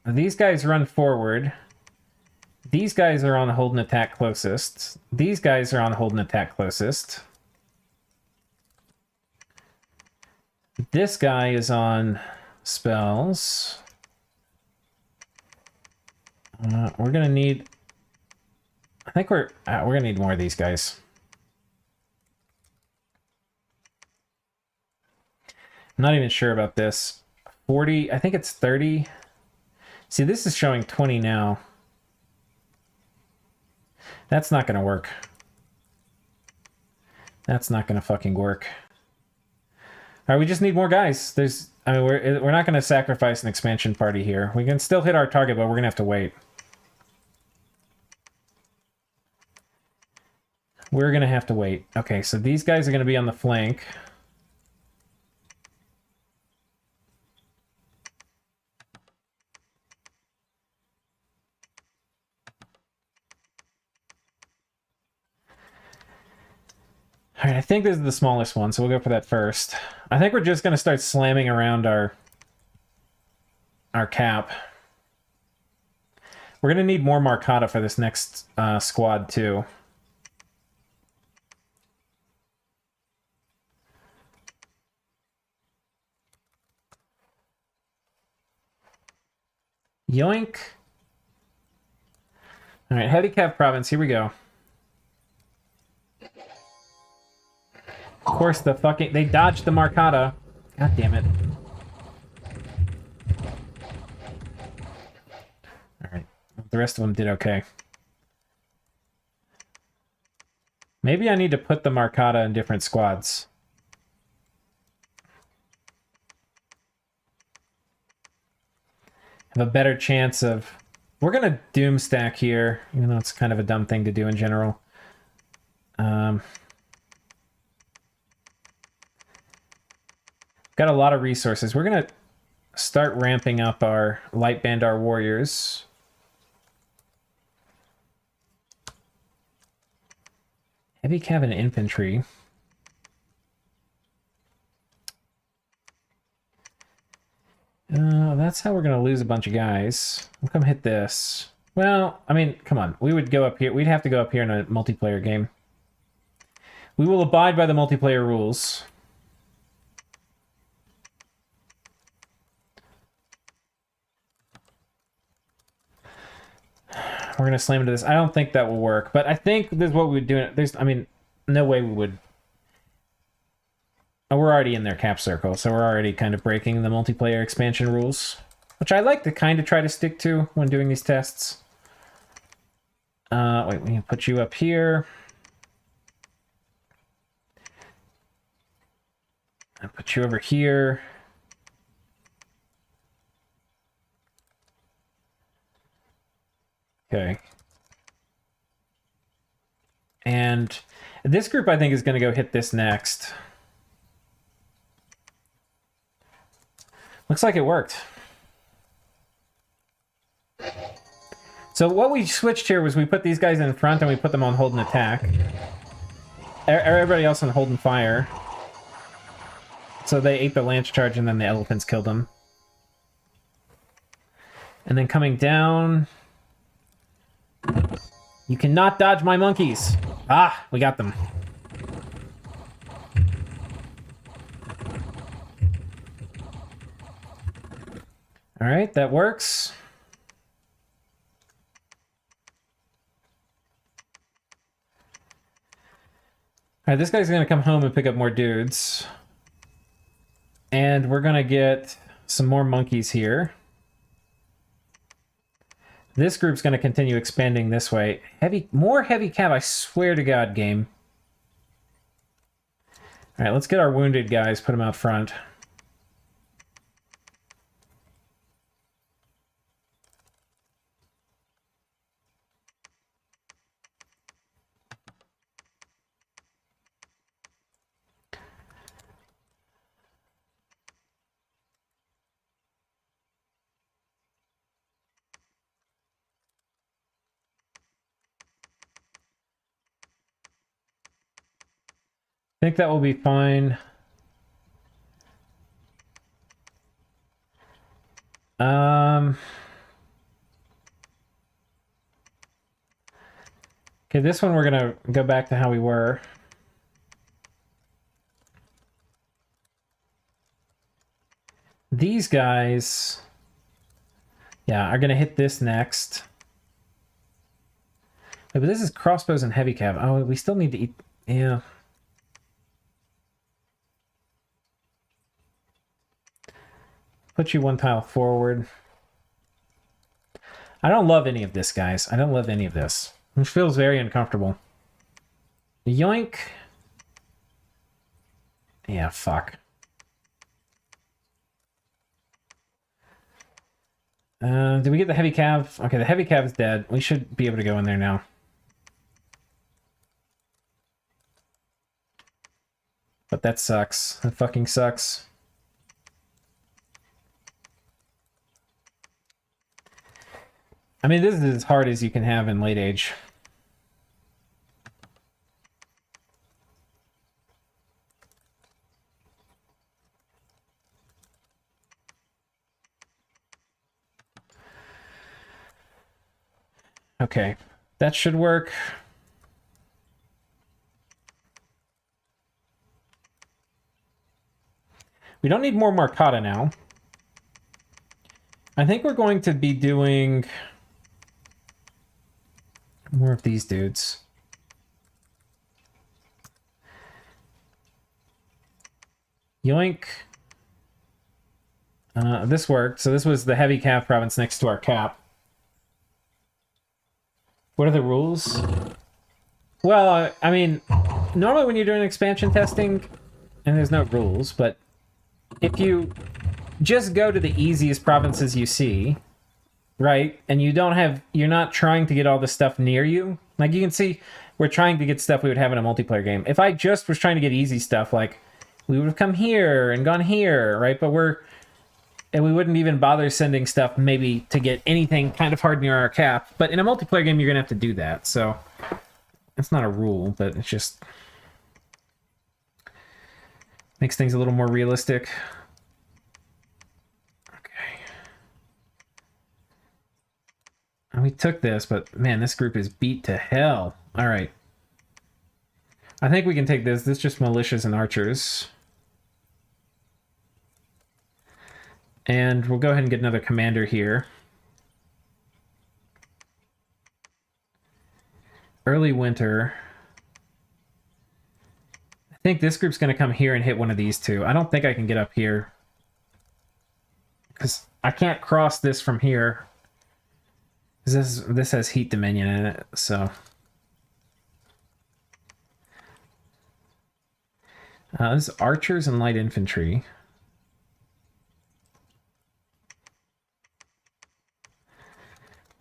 these guys run forward. These guys are on hold and attack closest. These guys are on hold and attack closest. This guy is on spells. We're gonna need... I think we're gonna need more of these guys. I'm not even sure about this. 40, I think it's 30. See, this is showing 20 now. That's not gonna work. That's not gonna fucking work. All right, we just need more guys. I mean, we're not gonna sacrifice an expansion party here. We can still hit our target, but we're gonna have to wait. We're gonna have to wait. Okay, so these guys are gonna be on the flank. All right, I think this is the smallest one, so we'll go for that first. I think we're just going to start slamming around our cap. We're going to need more Marcata for this next squad, too. Yoink. All right, Heavy Cav Province, here we go. Of course, they dodged the Marcata. God damn it. The rest of them did okay. Maybe I need to put the Marcata in different squads. Have a better chance of... We're going to doom stack here, even though it's kind of a dumb thing to do in general. Got a lot of resources. We're going to start ramping up our Light Bandar warriors. Heavy cav and infantry. That's how we're going to lose a bunch of guys. We'll come hit this. Well, I mean, come on. We would go up here. We'd have to go up here in a multiplayer game. We will abide by the multiplayer rules. We're going to slam into this. I don't think that will work, but I think this is what we would do. There's, I mean, no way we would. Oh, we're already in their cap circle, so we're already kind of breaking the multiplayer expansion rules, which I like to kind of try to stick to when doing these tests. Wait, we can put you up here. I'll put you over here. Okay. And this group, I think, is going to go hit this next. Looks like it worked. So what we switched here was we put these guys in front and we put them on hold and attack. Everybody else on hold and fire. So they ate the lance charge and then the elephants killed them. And then coming down... You cannot dodge my monkeys. Ah, we got them. All right, that works. All right, this guy's going to come home and pick up more dudes. And we're going to get some more monkeys here. This group's going to continue expanding this way. More heavy cav, I swear to God, game. All right, let's get our wounded guys, put them out front. I think that will be fine. Okay, this one we're gonna go back to how we were. These guys, yeah, are gonna hit this next. Wait, but this is crossbows and heavy cav. Oh, we still need to eat, yeah. Put you one tile forward. I don't love any of this, guys. I don't love any of this. It feels very uncomfortable. Yoink. Yeah, fuck. Did we get the heavy cav? Okay, the heavy cav is dead. We should be able to go in there now. But that sucks. That fucking sucks. I mean, this is as hard as you can have in late age. Okay, that should work. We don't need more Marcata now. I think we're going to be doing more of these dudes. Yoink. This worked. So this was the heavy cav province next to our cap. What are the rules? Well, I mean, normally when you're doing expansion testing, and there's no rules, but if you just go to the easiest provinces you see, right, and you're not trying to get all the stuff near you, like you can see, we're trying to get stuff we would have in a multiplayer game. If I just was trying to get easy stuff, like, we would have come here and gone here, right, but we wouldn't even bother sending stuff maybe to get anything kind of hard near our cap, but in a multiplayer game, you're gonna have to do that, so it's not a rule, but it's just makes things a little more realistic. Okay. And we took this, but man, this group is beat to hell. All right. I think we can take this. This is just militias and archers. And we'll go ahead and get another commander here. Early winter. I think this group's going to come here and hit one of these two. I don't think I can get up here, because I can't cross this from here. This has heat dominion in it, so. This is archers and light infantry.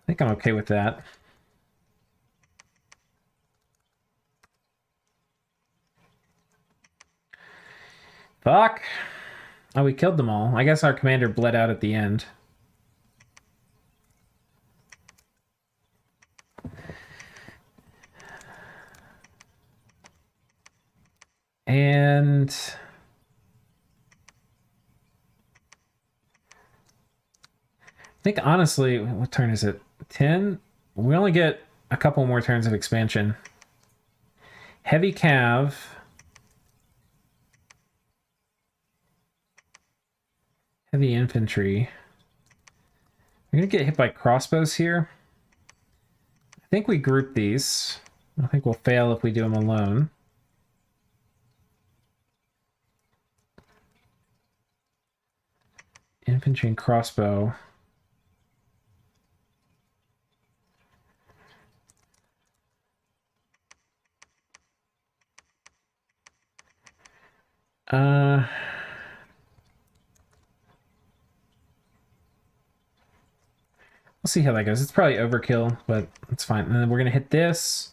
I think I'm okay with that. Fuck! Oh, we killed them all. I guess our commander bled out at the end. And I think, honestly, what turn is it? 10? We only get a couple more turns of expansion. Heavy cav. Heavy infantry. We're going to get hit by crossbows here. I think we group these. I think we'll fail if we do them alone. Infantry and crossbow. We'll see how that goes. It's probably overkill, but it's fine. And then we're going to hit this.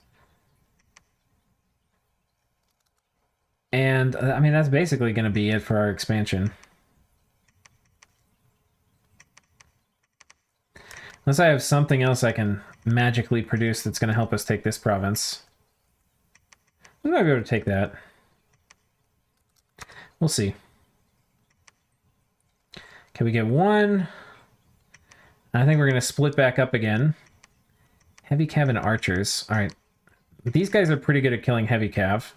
And, I mean, that's basically going to be it for our expansion. Unless I have something else I can magically produce that's going to help us take this province. We might be able to take that. We'll see. Okay, we get one. I think we're going to split back up again. Heavy cav and archers. All right. These guys are pretty good at killing heavy cav.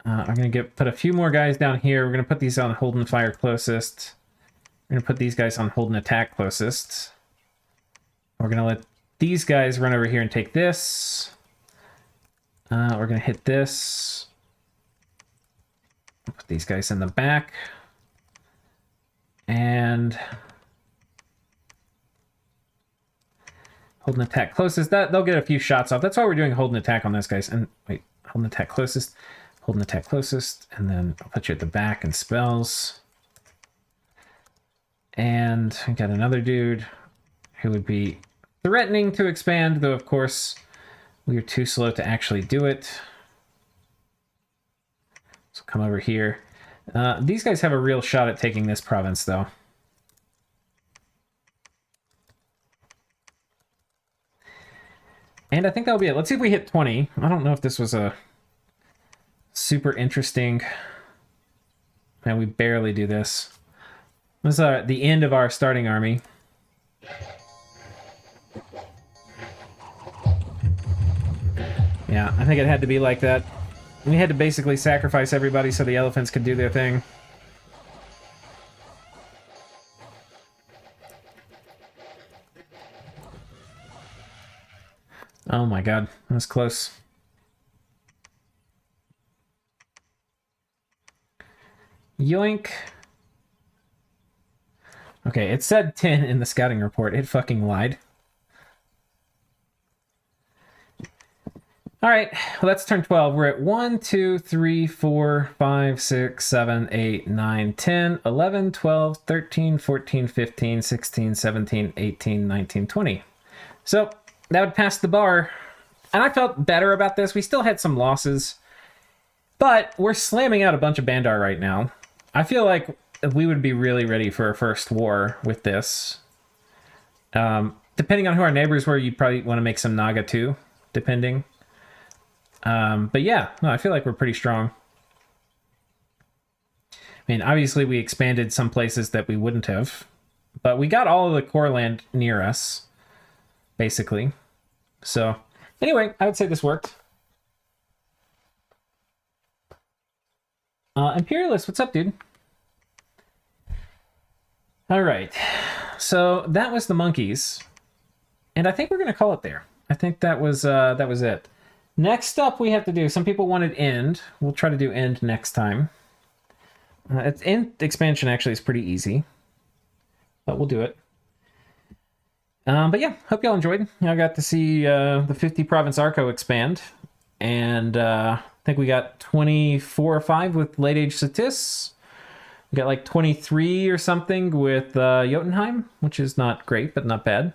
I'm going to put a few more guys down here. We're going to put these on hold and fire closest. We're going to put these guys on hold and attack closest. We're going to let these guys run over here and take this. We're going to hit this. Put these guys in the back. And hold and attack closest. They'll get a few shots off. That's why we're doing hold and attack on those guys. And wait, hold and attack closest. Hold and attack closest. And then I'll put you at the back and spells. And I got another dude who would be threatening to expand, though of course we are too slow to actually do it. So come over here. These guys have a real shot at taking this province, though. And I think that'll be it. Let's see if we hit 20. I don't know if this was a super interesting... Man, we barely do this. This is the end of our starting army. Yeah, I think it had to be like that. We had to basically sacrifice everybody so the elephants could do their thing. Oh my god, that was close. Yoink. Okay, it said 10 in the scouting report. It fucking lied. All right, well, that's turn 12. We're at 1, 2, 3, 4, 5, 6, 7, 8, 9, 10, 11, 12, 13, 14, 15, 16, 17, 18, 19, 20. So that would pass the bar. And I felt better about this. We still had some losses, but we're slamming out a bunch of Bandar right now. I feel like we would be really ready for a first war with this. Depending on who our neighbors were, you'd probably want to make some Naga too, depending. But yeah, no, I feel like we're pretty strong. I mean, obviously we expanded some places that we wouldn't have, but we got all of the core land near us, basically. So anyway, I would say this worked. Imperialist, what's up, dude? All right, so that was the monkeys, and I think we're gonna call it there. I think that was it. Next up, we have to do. Some people wanted end. We'll try to do end next time. It's end expansion actually is pretty easy, but we'll do it. But yeah, hope y'all enjoyed. I got to see the 50 province Arco expand, and I think we got 24 or 5 with late age Ctis. We got like 23 or something with Jotunheim, which is not great, but not bad.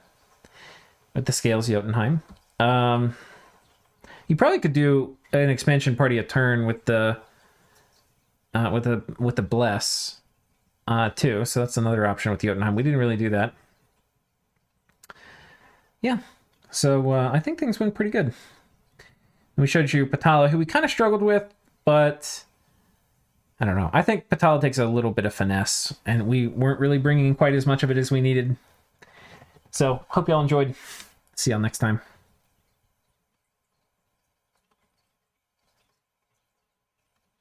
With the scales Jotunheim. You probably could do an expansion party a turn with the bless too. So that's another option with Jotunheim. We didn't really do that. Yeah. So I think things went pretty good. We showed you Patala, who we kind of struggled with, but I don't know. I think Patala takes a little bit of finesse, and we weren't really bringing quite as much of it as we needed. So hope y'all enjoyed. See y'all next time.